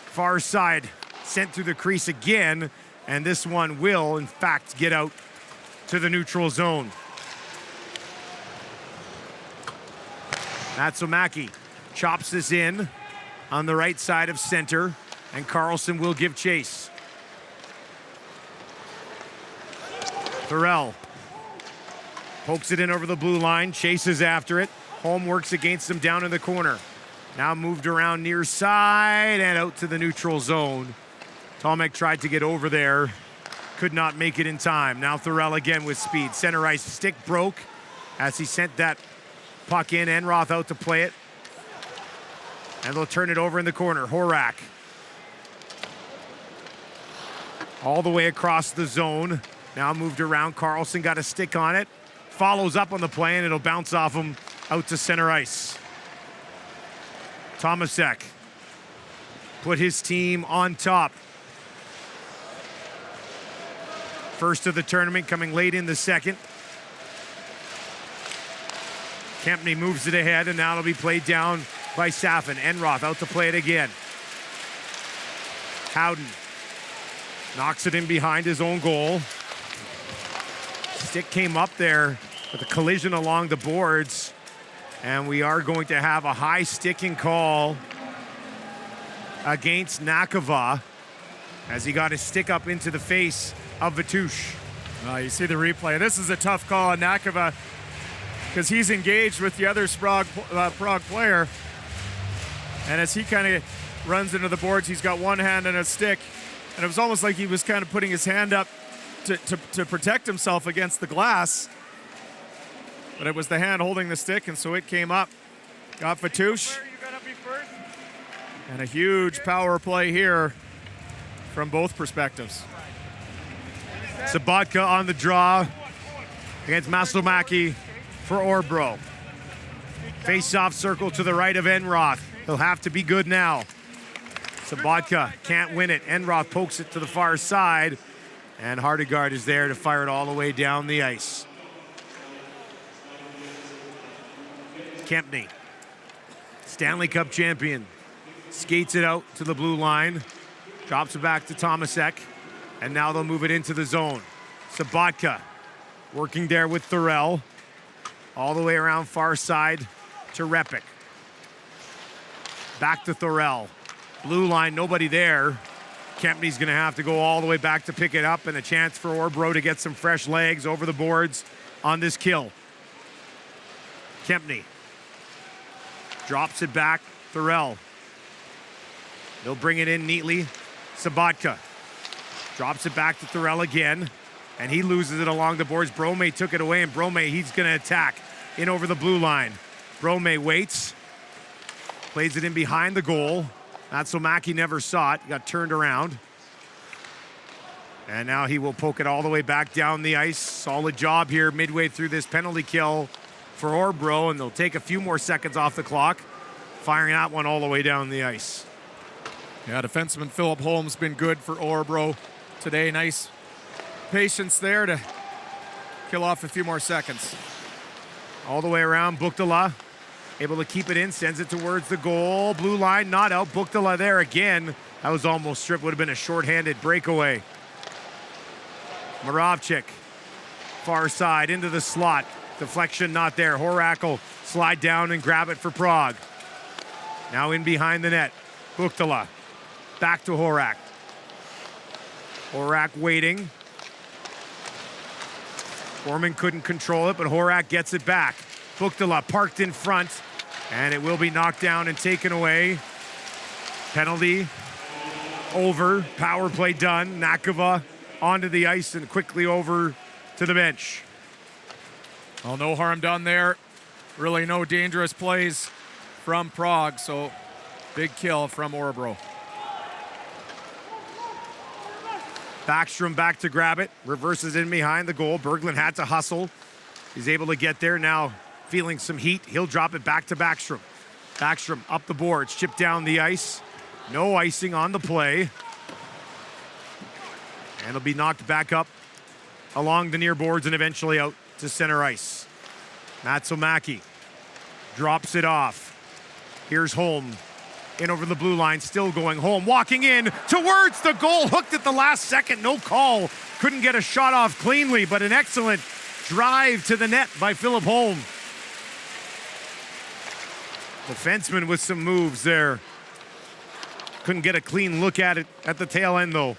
Far side, sent through the crease again, and this one will, in fact, get out to the neutral zone. Matsumaki chops this in on the right side of center, and Carlson will give chase. Thorell pokes it in over the blue line, chases after it. Holm works against him down in the corner. Now moved around near side and out to the neutral zone. Tomek tried to get over there, could not make it in time. Now Thorell again with speed. Center ice stick broke as he sent that puck in. Enroth out to play it. And they'll turn it over in the corner. Horak. All the way across the zone. Now moved around. Carlson got a stick on it. Follows up on the play, and it'll bounce off him out to center ice. Tomasek put his team on top. First of the tournament coming late in the second. Kempney moves it ahead, and now it'll be played down by Saffin. Enroth out to play it again. Howden knocks it in behind his own goal. Stick came up there with a collision along the boards, and we are going to have a high sticking call against Nakava as he got his stick up into the face of Vatush. You see the replay. This is a tough call on Nakava because he's engaged with the other Prague player, and as he kind of runs into the boards, he's got one hand on a stick, and it was almost like he was kind of putting his hand up to protect himself against the glass, but it was the hand holding the stick, and so it came up. Got Vatush. And a huge power play here from both perspectives. Sabatka on the draw against Maslomaki for Orbro. Face-off circle to the right of Enroth. He'll have to be good now. Sabatka can't win it. Enroth pokes it to the far side, and Hardegaard is there to fire it all the way down the ice. Kempney, Stanley Cup champion, skates it out to the blue line, drops it back to Tomasek, and now they'll move it into the zone. Sabatka working there with Thorell, all the way around far side to Repik. Back to Thorell. Blue line, nobody there. Kempney's gonna have to go all the way back to pick it up, and a chance for Orbro to get some fresh legs over the boards on this kill. Kempney drops it back. Thorell. They'll bring it in neatly. Sabatka drops it back to Thorell again, and he loses it along the boards. Brome took it away, and Brome, he's gonna attack in over the blue line. Brome waits, plays it in behind the goal. Matsumaki never saw it, got turned around. And now he will poke it all the way back down the ice. Solid job here midway through this penalty kill for Orbro, and they'll take a few more seconds off the clock, firing that one all the way down the ice. Yeah, defenseman Philip Holmes been good for Orbro today. Nice patience there to kill off a few more seconds. All the way around, Buchtala able to keep it in, sends it towards the goal. Blue line, not out. Buchtala there again. That was almost stripped, would have been a shorthanded breakaway. Moravchik, far side, into the slot. Deflection not there. Horak will slide down and grab it for Prague. Now in behind the net. Buchtala, back to Horak. Horak waiting. Foreman couldn't control it, but Horak gets it back. Buchtala parked in front, and it will be knocked down and taken away. Penalty over, power play done. Nakava onto the ice and quickly over to the bench. Well, no harm done there. Really no dangerous plays from Prague, so big kill from Orbro. Backstrom back to grab it, reverses in behind the goal. Berglund had to hustle. He's able to get there now, feeling some heat. He'll drop it back to Backstrom. Backstrom up the boards, chipped down the ice. No icing on the play. And it'll be knocked back up along the near boards and eventually out to center ice. Matsumaki drops it off. Here's Holm. In over the blue line, still going home, walking in towards the goal, hooked at the last second, no call. Couldn't get a shot off cleanly, but an excellent drive to the net by Philip Holm. Defenseman with some moves there. Couldn't get a clean look at it at the tail end though.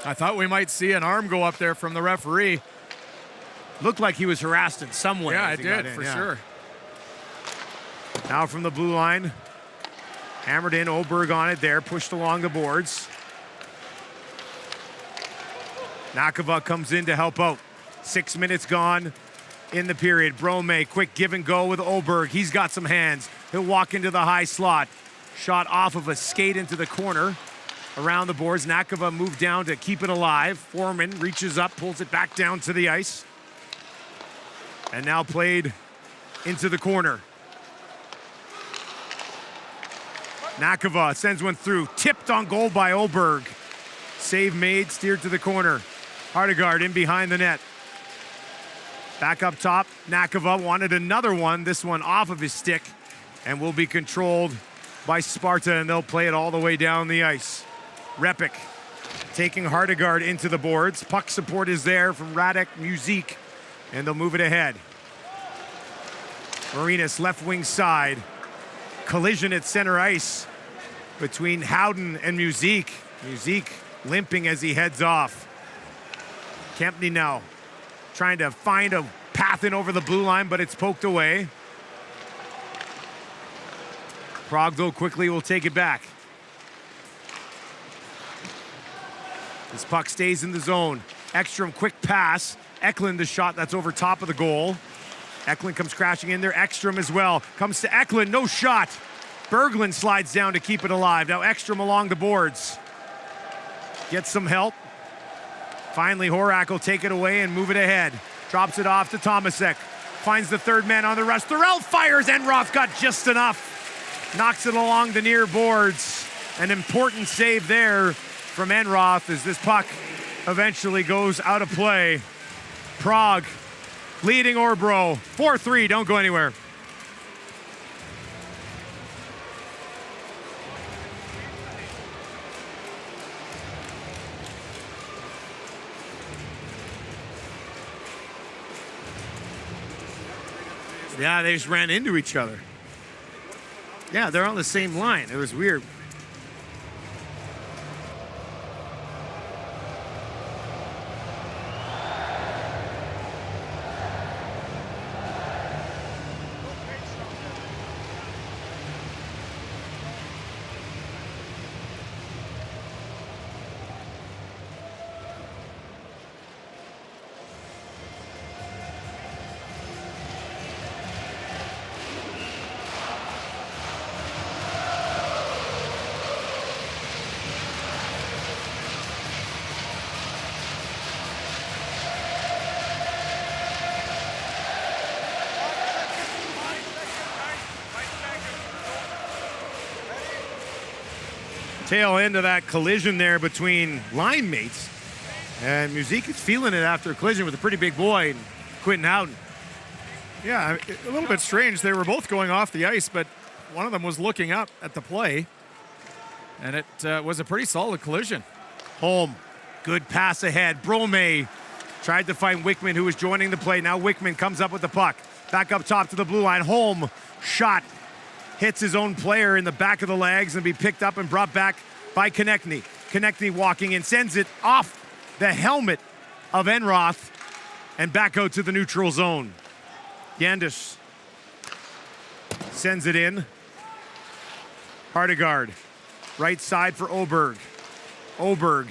I thought we might see an arm go up there from the referee. Looked like he was harassed in some way. Yeah, it did, for sure. Now from the blue line, hammered in, Oberg on it there, pushed along the boards. Nakava comes in to help out. 6 minutes gone in the period. Brome, quick give and go with Oberg. He's got some hands. He'll walk into the high slot. Shot off of a skate into the corner. Around the boards, Nakava moved down to keep it alive. Foreman reaches up, pulls it back down to the ice. And now played into the corner. Nakava sends one through, tipped on goal by Oberg. Save made, steered to the corner. Hardegaard in behind the net. Back up top, Nakava wanted another one, this one off of his stick, and will be controlled by Sparta, and they'll play it all the way down the ice. Repik taking Hardegaard into the boards. Puck support is there from Radek, Musique, and they'll move it ahead. Marinas left wing side. Collision at center ice between Howden and Musique. Musique limping as he heads off. Kempney now trying to find a path in over the blue line, but it's poked away. Prague, though, quickly will take it back. This puck stays in the zone. Ekstrom, quick pass. Eklund, the shot that's over top of the goal. Eklund comes crashing in there. Ekstrom as well. Comes to Eklund, no shot. Berglund slides down to keep it alive. Now Ekstrom along the boards. Gets some help. Finally, Horak will take it away and move it ahead. Drops it off to Tomasek. Finds the third man on the rush. Thorell fires. Enroth got just enough. Knocks it along the near boards. An important save there from Enroth as this puck eventually goes out of play. Prague leading Orbro 4-3. Don't go anywhere. Yeah, they just ran into each other. Yeah, they're on the same line. It was weird. Tail end of that collision there between line mates. And Musique is feeling it after a collision with a pretty big boy, Quentin Howden. Yeah, a little bit strange. They were both going off the ice, but one of them was looking up at the play. And it was a pretty solid collision. Holm, good pass ahead. Brome tried to find Wickman, who was joining the play. Now Wickman comes up with the puck. Back up top to the blue line. Holm, shot. Hits his own player in the back of the legs and be picked up and brought back by Konechny. Konechny walking in, sends it off the helmet of Enroth and back out to the neutral zone. Yandis sends it in. Hardegaard, right side for Oberg. Oberg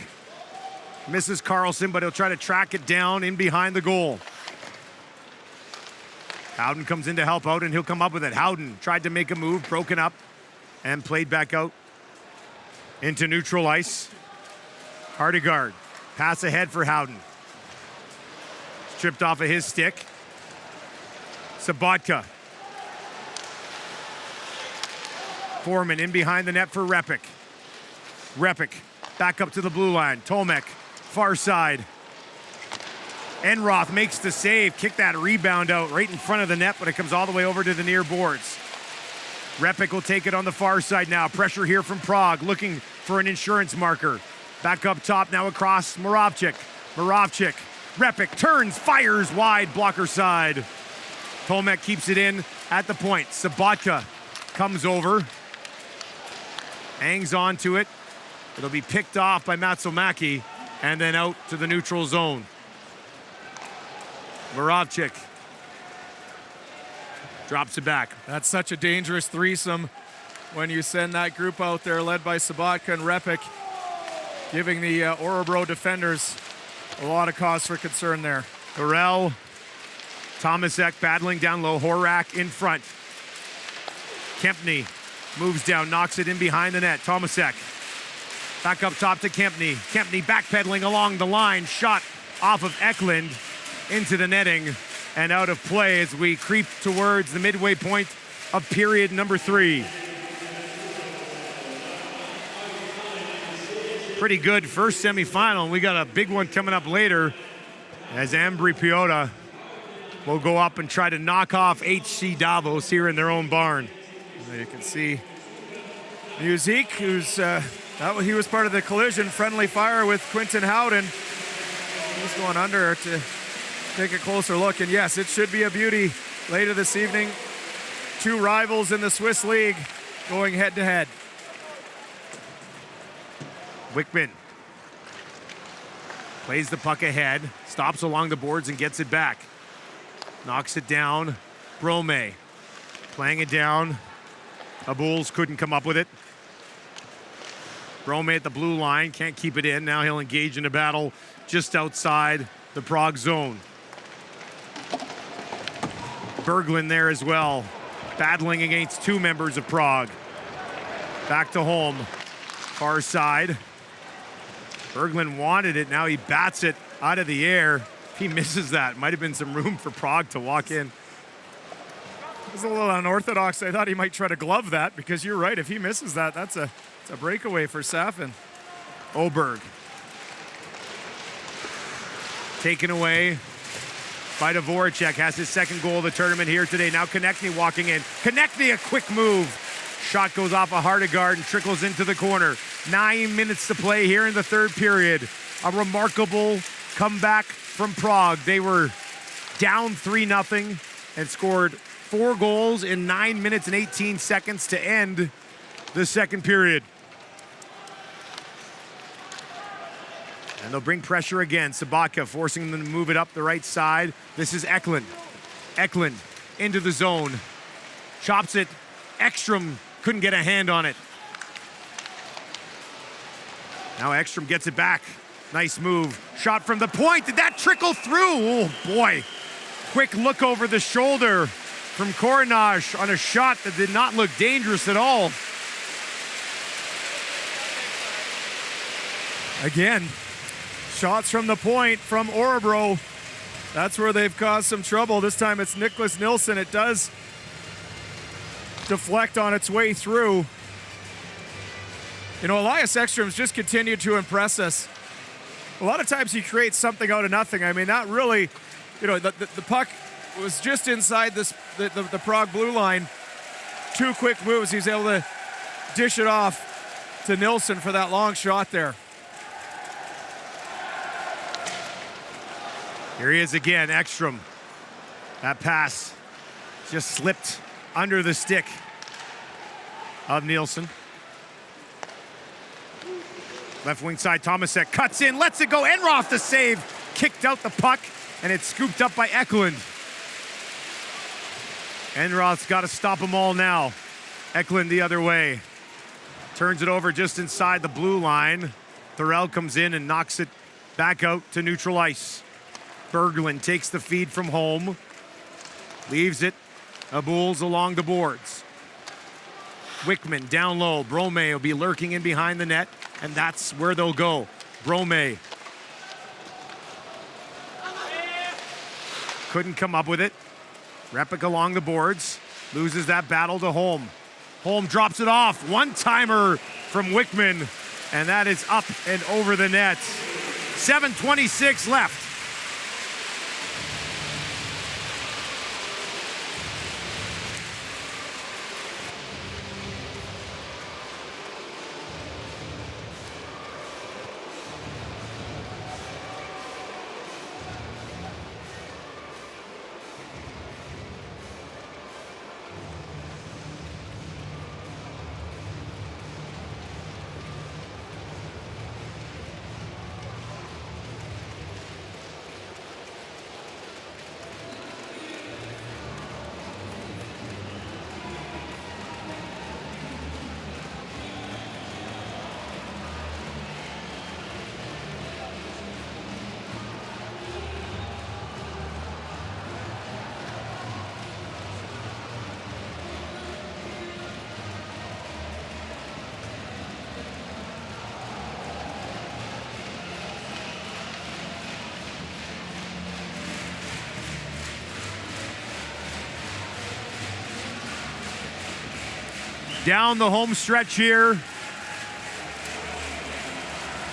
misses Carlson, but he'll try to track it down in behind the goal. Howden comes in to help out, and he'll come up with it. Howden tried to make a move, broken up, and played back out into neutral ice. Hardegaard, pass ahead for Howden. Stripped off of his stick. Sabatka. Foreman in behind the net for Repik. Repik back up to the blue line. Tomek, far side. Enroth makes the save, kick that rebound out right in front of the net, but it comes all the way over to the near boards. Repik will take it on the far side now. Pressure here from Prague, looking for an insurance marker. Back up top now across Moravchik. Moravchik, Repik turns, fires wide, blocker side. Tomek keeps it in at the point. Sabatka comes over, hangs on to it. It'll be picked off by Matsumaki and then out to the neutral zone. Moravchik drops it back. That's such a dangerous threesome when you send that group out there led by Sabatka and Repik, giving the Örebro defenders a lot of cause for concern there. Corral Tomasek battling down low. Horak in front. Kempny moves down, knocks it in behind the net. Tomasek back up top to Kempny. Kempny backpedaling along the line. Shot off of Eklund into the netting and out of play as we creep towards the midway point of period number 3. Pretty good first semifinal, and we got a big one coming up later as Ambri Piotta will go up and try to knock off HC Davos here in their own barn. You can see Musique, he was part of the collision, friendly fire with Quinton Howden. He's going under to take a closer look, and yes, it should be a beauty later this evening. 2 rivals in the Swiss League going head to head. Wickman plays the puck ahead, stops along the boards and gets it back. Knocks it down. Brome playing it down. Abuls couldn't come up with it. Brome at the blue line, can't keep it in. Now he'll engage in a battle just outside the Prague zone. Berglund there as well, battling against 2 members of Prague. Back to Holm, far side. Berglund wanted it, now he bats it out of the air. He misses that. Might have been some room for Prague to walk in. It was a little unorthodox. I thought he might try to glove that, because you're right, if he misses that, it's a breakaway for Safin. Oberg. Taken away by Dvorak, has his 2nd goal of the tournament here today. Now Konechny walking in. Konechny, a quick move. Shot goes off a Hardegaard and trickles into the corner. 9 minutes to play here in the 3rd period. A remarkable comeback from Prague. They were down 3-0 and scored 4 goals in 9 minutes and 18 seconds to end the 2nd period. And they'll bring pressure again. Sabaka forcing them to move it up the right side. This is Eklund. Eklund into the zone. Chops it. Ekstrom couldn't get a hand on it. Now Ekstrom gets it back. Nice move. Shot from the point. Did that trickle through? Oh, boy. Quick look over the shoulder from Korenaj on a shot that did not look dangerous at all. Again, shots from the point from Örebro. That's where they've caused some trouble. This time it's Nicholas Nilsson. It does deflect on its way through. You know, Elias Ekstrom's just continued to impress us. A lot of times he creates something out of nothing. I mean, not really, you know, the puck was just inside the Prague blue line. 2 quick moves. He's able to dish it off to Nilsson for that long shot there. Here he is again, Ekstrom. That pass just slipped under the stick of Nilsson. Left wing side, Tomasek cuts in, lets it go. Enroth the save, kicked out the puck, and it's scooped up by Eklund. Enroth's got to stop them all now. Eklund the other way. Turns it over just inside the blue line. Thorell comes in and knocks it back out to neutral ice. Berglund takes the feed from home. Leaves it. Abuls along the boards. Wickman down low. Brome will be lurking in behind the net, and that's where they'll go. Brome couldn't come up with it. Repik along the boards. Loses that battle to Holm. Holm drops it off. One-timer from Wickman, and that is up and over the net. 7:26 left. Down the home stretch here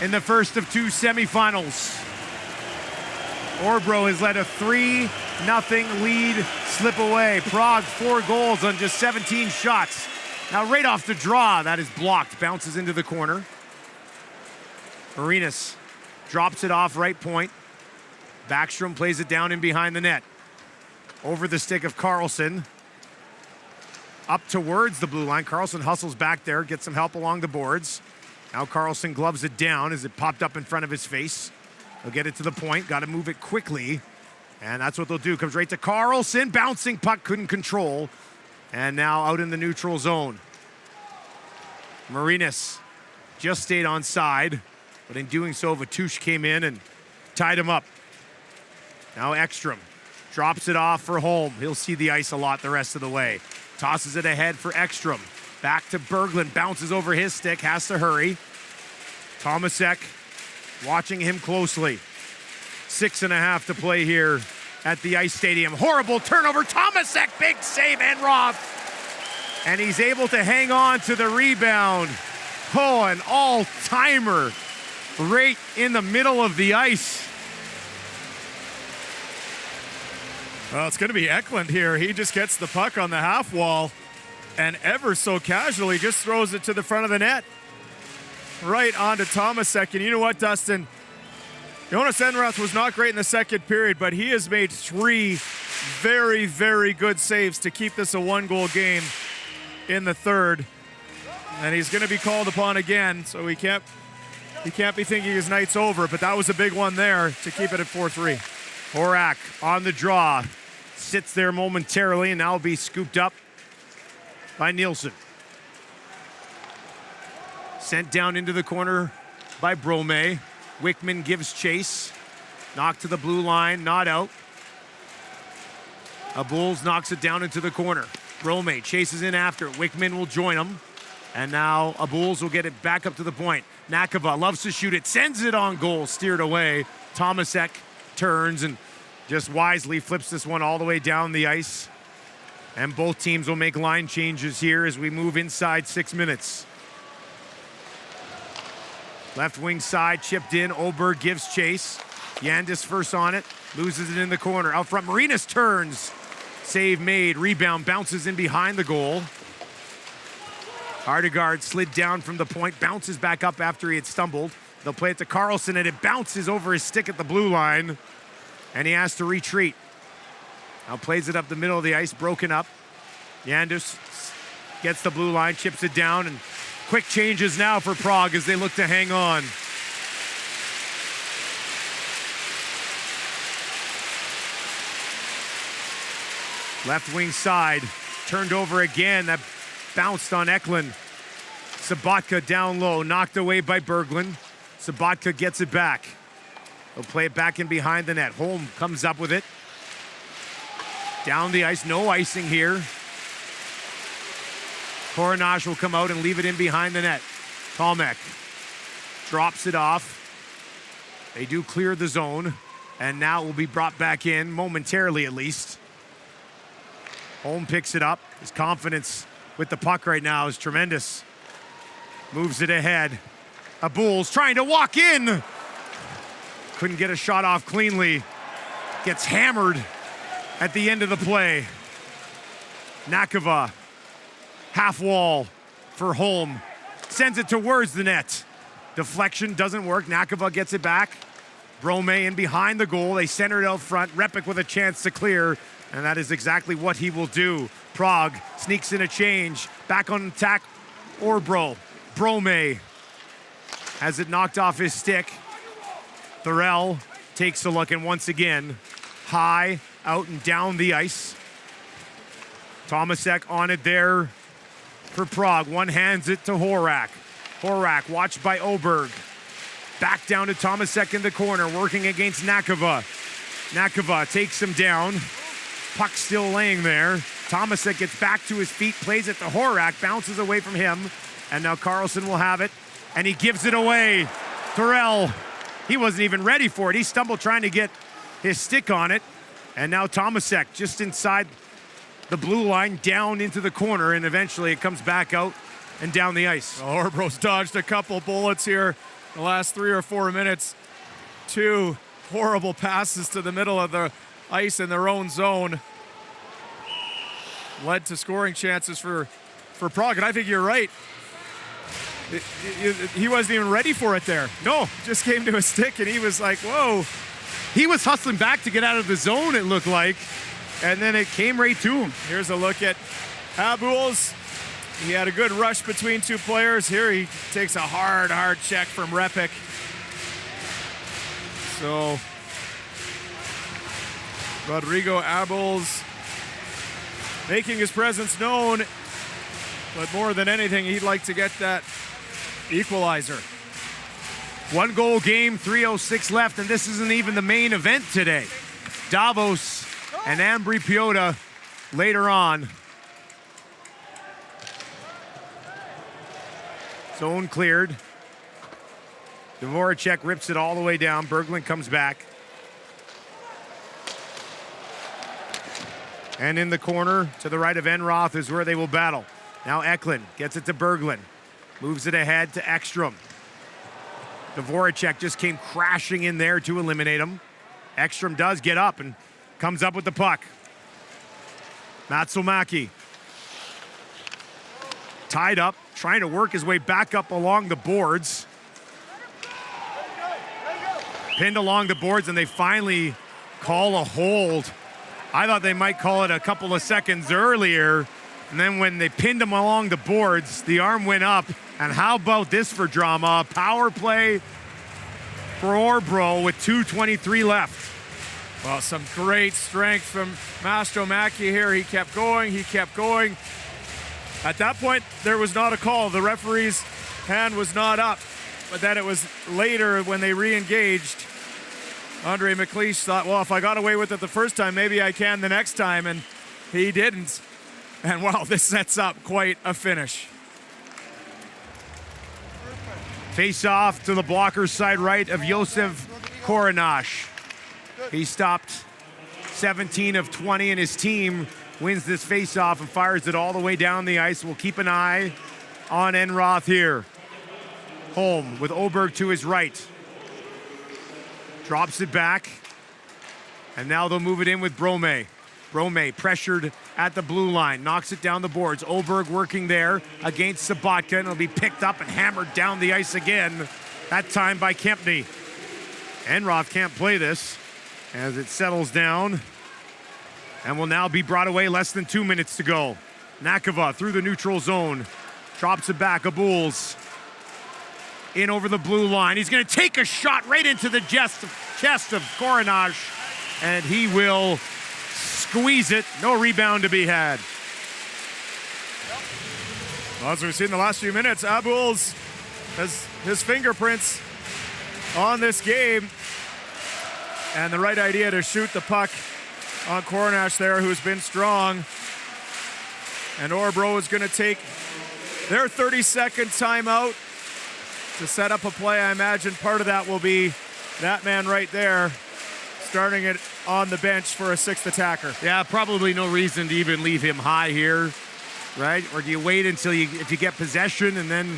in the first of two semifinals. Orbro has let a 3-0 lead slip away. Prague 4 goals on just 17 shots. Now right off the draw, that is blocked, bounces into the corner. Marinas drops it off right point. Backstrom plays it down in behind the net. Over the stick of Carlson. Up towards the blue line. Carlson hustles back there, gets some help along the boards. Now Carlson gloves it down as it popped up in front of his face. He'll get it to the point, got to move it quickly. And that's what they'll do. Comes right to Carlson, bouncing puck, couldn't control. And now out in the neutral zone. Marinas just stayed on side, but in doing so, Vatush came in and tied him up. Now Ekstrom drops it off for Holm. He'll see the ice a lot the rest of the way. Tosses it ahead for Ekstrom. Back to Berglund, bounces over his stick, has to hurry. Tomasek watching him closely. 6.5 to play here at the Ice Stadium. Horrible turnover, Tomasek, big save, and Roth. And he's able to hang on to the rebound. Oh, an all-timer right in the middle of the ice. Well, it's going to be Eklund here. He just gets the puck on the half wall and ever so casually just throws it to the front of the net. Right onto Tomasek. And you know what, Dustin? Jonas Enrath was not great in the second period, but he has made 3 very, very good saves to keep this a 1-goal game in the third. And he's going to be called upon again, so he can't be thinking his night's over, but that was a big one there to keep it at 4-3. Horak on the draw, sits there momentarily, and now will be scooped up by Nielsen. Sent down into the corner by Brome. Wickman gives chase. Knocked to the blue line, not out. Bulls knocks it down into the corner. Brome chases in after. Wickman will join him. And now Bulls will get it back up to the point. Nakava loves to shoot it, sends it on goal, steered away. Tomasek turns and just wisely flips this one all the way down the ice. And both teams will make line changes here as we move inside 6 minutes. Left wing side, chipped in. Oberg gives chase. Yandis first on it, loses it in the corner. Out front, Marinas turns. Save made, rebound, bounces in behind the goal. Hardegard slid down from the point, bounces back up after he had stumbled. They'll play it to Carlson, and it bounces over his stick at the blue line, and he has to retreat. Now plays it up the middle of the ice, broken up. Yandis gets the blue line, chips it down, and quick changes now for Prague as they look to hang on. Left wing side, turned over again. That bounced on Eklund. Sabatka down low, knocked away by Berglund. Sabatka gets it back. He'll play it back in behind the net. Holm comes up with it. Down the ice, no icing here. Koronash will come out and leave it in behind the net. Tomek drops it off. They do clear the zone, and now it will be brought back in, momentarily at least. Holm picks it up. His confidence with the puck right now is tremendous. Moves it ahead. Bulls trying to walk in. Couldn't get a shot off cleanly. Gets hammered at the end of the play. Nakava, half wall for Holm. Sends it towards the net. Deflection doesn't work. Nakava gets it back. Brome in behind the goal. They center it out front. Repik with a chance to clear, and that is exactly what he will do. Prague sneaks in a change. Back on attack, Orbro. Brome has it knocked off his stick. Thorell takes a look, and once again, high, out and down the ice. Tomasek on it there for Prague. One hands it to Horak. Horak watched by Oberg. Back down to Tomasek in the corner, working against Nakava. Nakava takes him down. Puck still laying there. Tomasek gets back to his feet, plays it to Horak, bounces away from him, and now Carlson will have it, and he gives it away. Thorell, he wasn't even ready for it. He stumbled trying to get his stick on it, and now Tomasek just inside the blue line down into the corner, and eventually it comes back out and down the ice. Orbro's dodged a couple bullets here the last 3 or 4 minutes. 2 horrible passes to the middle of the ice in their own zone led to scoring chances for Prague. And I think you're right. He wasn't even ready for it there. No. Just came to a stick and he was like, whoa. He was hustling back to get out of the zone, it looked like, and then it came right to him. Here's a look at Abuls. He had a good rush between 2 players. Here he takes a hard check from Repik. So Rodrigo Abuls making his presence known, but more than anything, he'd like to get that equalizer. 1 goal game, 3:06 left, and this isn't even the main event today. Davos and Ambri Piotta later on. Zone cleared. Dvoracek rips it all the way down. Berglund comes back. And in the corner to the right of Enroth is where they will battle. Now Eklund gets it to Berglund. Moves it ahead to Ekstrom. Dvoracek just came crashing in there to eliminate him. Ekstrom does get up and comes up with the puck. Matsumäki. Tied up, trying to work his way back up along the boards. Pinned along the boards, and they finally call a hold. I thought they might call it a couple of seconds earlier. And then when they pinned him along the boards, the arm went up. And how about this for drama? Power play for Orbro with 2:23 left. Well, some great strength from Mastromäki here. He kept going. At that point, there was not a call. The referee's hand was not up. But then it was later when they re-engaged. Andre McLeish thought, well, if I got away with it the first time, maybe I can the next time, and he didn't. And wow, this sets up quite a finish. Face off to the blocker's side right of Josef Koronash. He stopped 17 of 20, and his team wins this face-off and fires it all the way down the ice. We'll keep an eye on Enroth here. Holm with Oberg to his right. Drops it back. And now they'll move it in with Brome. Brome pressured at the blue line. Knocks it down the boards. Oberg working there against Sabatka. And it'll be picked up and hammered down the ice again. That time by Kempny. Enroth can't play this as it settles down. And will now be brought away, less than 2 minutes to go. Nakava through the neutral zone. Drops it back. Abuls in over the blue line. He's going to take a shot right into the chest of Koronash. And he will squeeze it. No rebound to be had. Well, as we've seen the last few minutes, Abuls has his fingerprints on this game. And the right idea to shoot the puck on Koronash there, who's been strong. And Orbro is going to take their 30-second timeout to set up a play. I imagine part of that will be that man right there starting it on the bench for a 6th attacker. Yeah, probably no reason to even leave him high here, right? Or do you wait until if you get possession and then,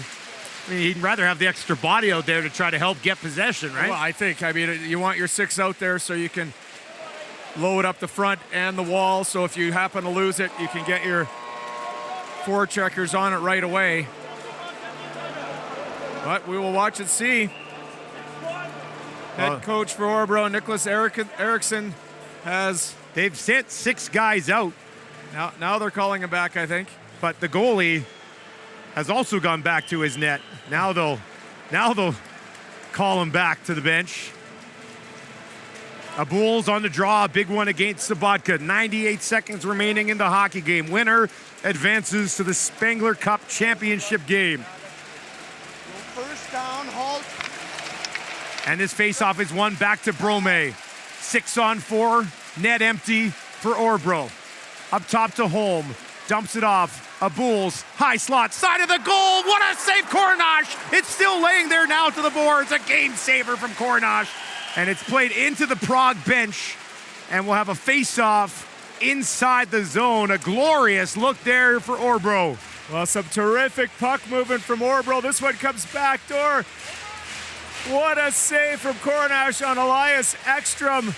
I mean, he'd rather have the extra body out there to try to help get possession, right? Well, I think, you want your 6 out there so you can load up the front and the wall. So if you happen to lose it, you can get your 4 checkers on it right away. But we will watch and see. Head coach for Orbro, Nicholas Eriksson, they've sent 6 guys out. Now they're calling him back, I think. But the goalie has also gone back to his net. Now they'll call him back to the bench. Abuls on the draw, a big one against Sabatka. 98 seconds remaining in the hockey game. Winner advances to the Spengler Cup Championship game. First down, halt. And this faceoff is won back to Brome. 6-on-4, net empty for Orbro. Up top to Holm, dumps it off. Abuls, high slot, side of the goal. What a save, Koronash! It's still laying there now to the boards. A game saver from Koronash. And it's played into the Prague bench. And we'll have a face-off inside the zone. A glorious look there for Orbro. Well, some terrific puck movement from Orbro. This one comes backdoor. What a save from Coronash on Elias Ekstrom.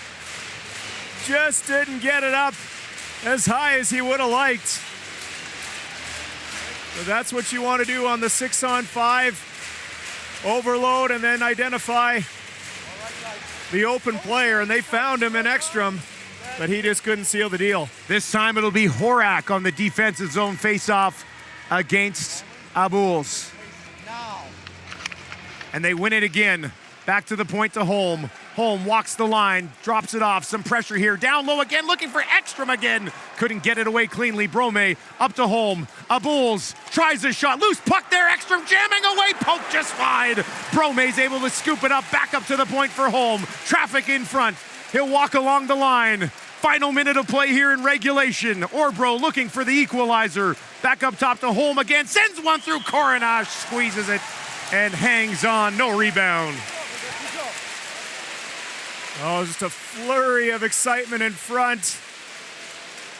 Just didn't get it up as high as he would have liked. So that's what you want to do on the 6-on-5. Overload and then identify the open player. And they found him in Ekstrom, but he just couldn't seal the deal. This time it'll be Horak on the defensive zone faceoff against Abuls. And they win it again. Back to the point to Holm. Holm walks the line, drops it off. Some pressure here. Down low again, looking for Ekstrom again. Couldn't get it away cleanly. Brome up to Holm. Abuls tries a shot. Loose puck there. Ekstrom jamming away. Poke just wide. Brome's able to scoop it up. Back up to the point for Holm. Traffic in front. He'll walk along the line. Final minute of play here in regulation. Orbro looking for the equalizer. Back up top to Holm again. Sends one through Coronash. Squeezes it and hangs on. No rebound. Oh, just a flurry of excitement in front.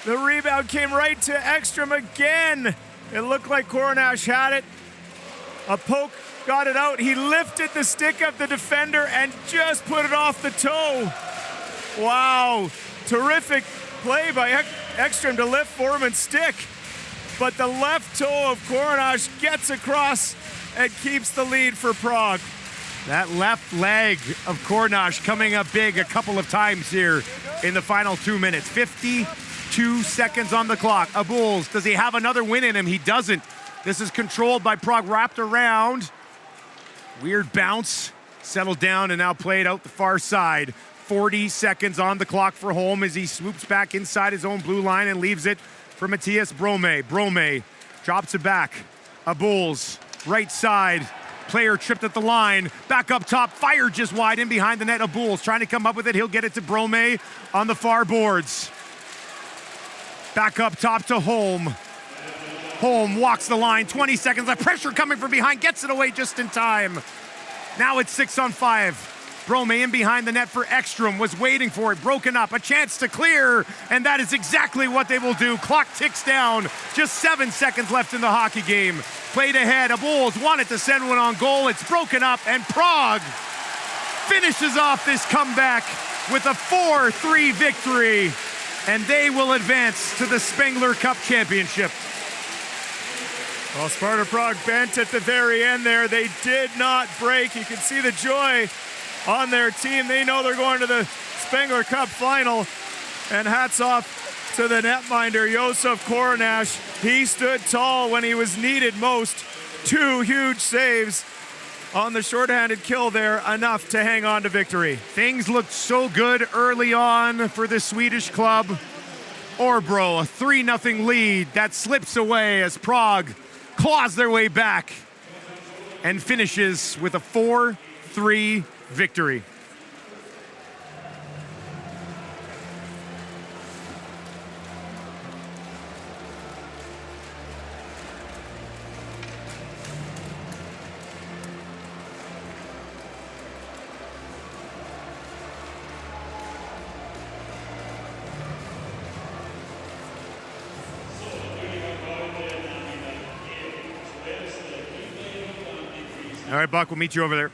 The rebound came right to Ekstrom again. It looked like Coronash had it. A poke got it out. He lifted the stick of the defender and just put it off the toe. Wow, terrific play by Ekstrom to lift Foreman's stick. But the left toe of Coronash gets across and keeps the lead for Prague. That left leg of Coronash coming up big a couple of times here in the final 2 minutes. 52 seconds on the clock. Abuls, does he have another win in him? He doesn't. This is controlled by Prague, wrapped around. Weird bounce, settled down and now played out the far side. 40 seconds on the clock for Holm as he swoops back inside his own blue line and leaves it for Matthias Brome. Brome drops it back. Abuls, right side. Player tripped at the line, back up top, fire just wide in behind the net. Abuls trying to come up with it. He'll get it to Brome on the far boards. Back up top to Holm. Holm walks the line, 20 seconds. The pressure coming from behind, gets it away just in time. Now it's 6-on-5. Brome in behind the net for Ekstrom, was waiting for it, broken up, a chance to clear, and that is exactly what they will do. Clock ticks down, just 7 seconds left in the hockey game. Played ahead, Abuls wanted to send one on goal, it's broken up, and Prague finishes off this comeback with a 4-3 victory, and they will advance to the Spengler Cup Championship. Well, Sparta Prague bent at the very end there. They did not break. You can see the joy on their team. They know they're going to the Spengler Cup final. And hats off to the netminder, Josef Coronash. He stood tall when he was needed most. 2 huge saves on the shorthanded kill there, enough to hang on to victory. Things looked so good early on for the Swedish club. Orbro, a 3-0 lead that slips away as Prague claws their way back and finishes with a 4-3 victory. All right, Buck, we'll meet you over there.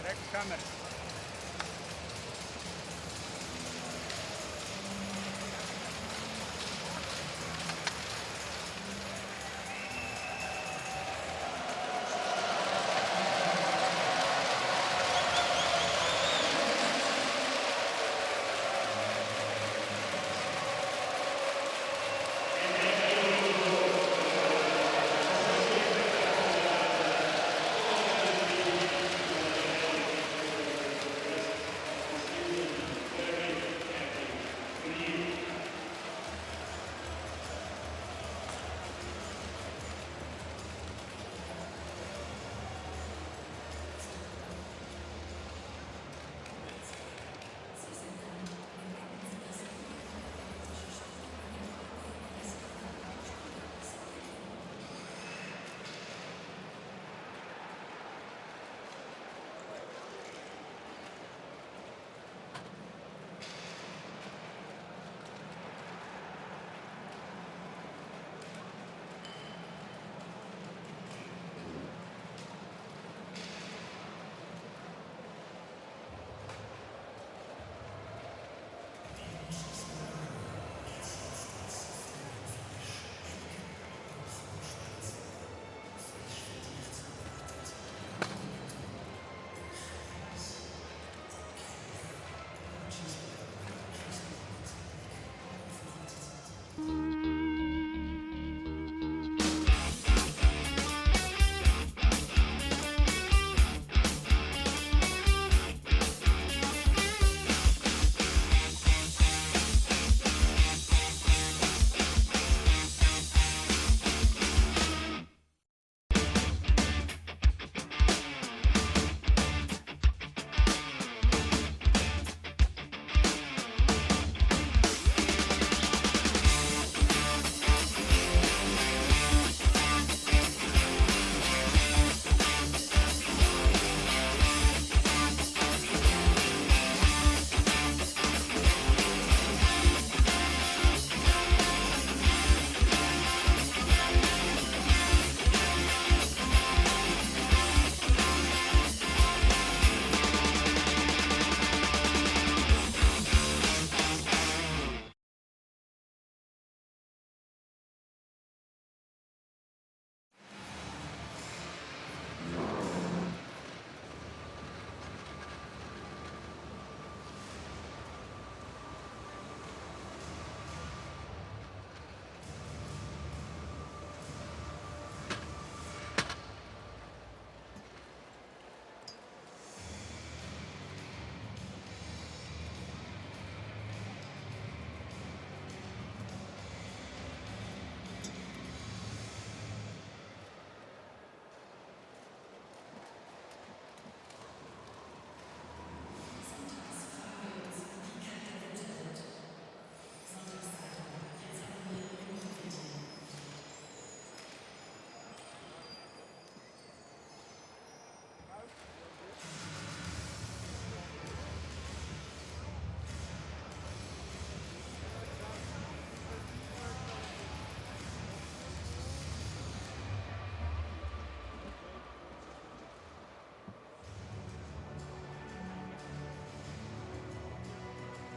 Next coming.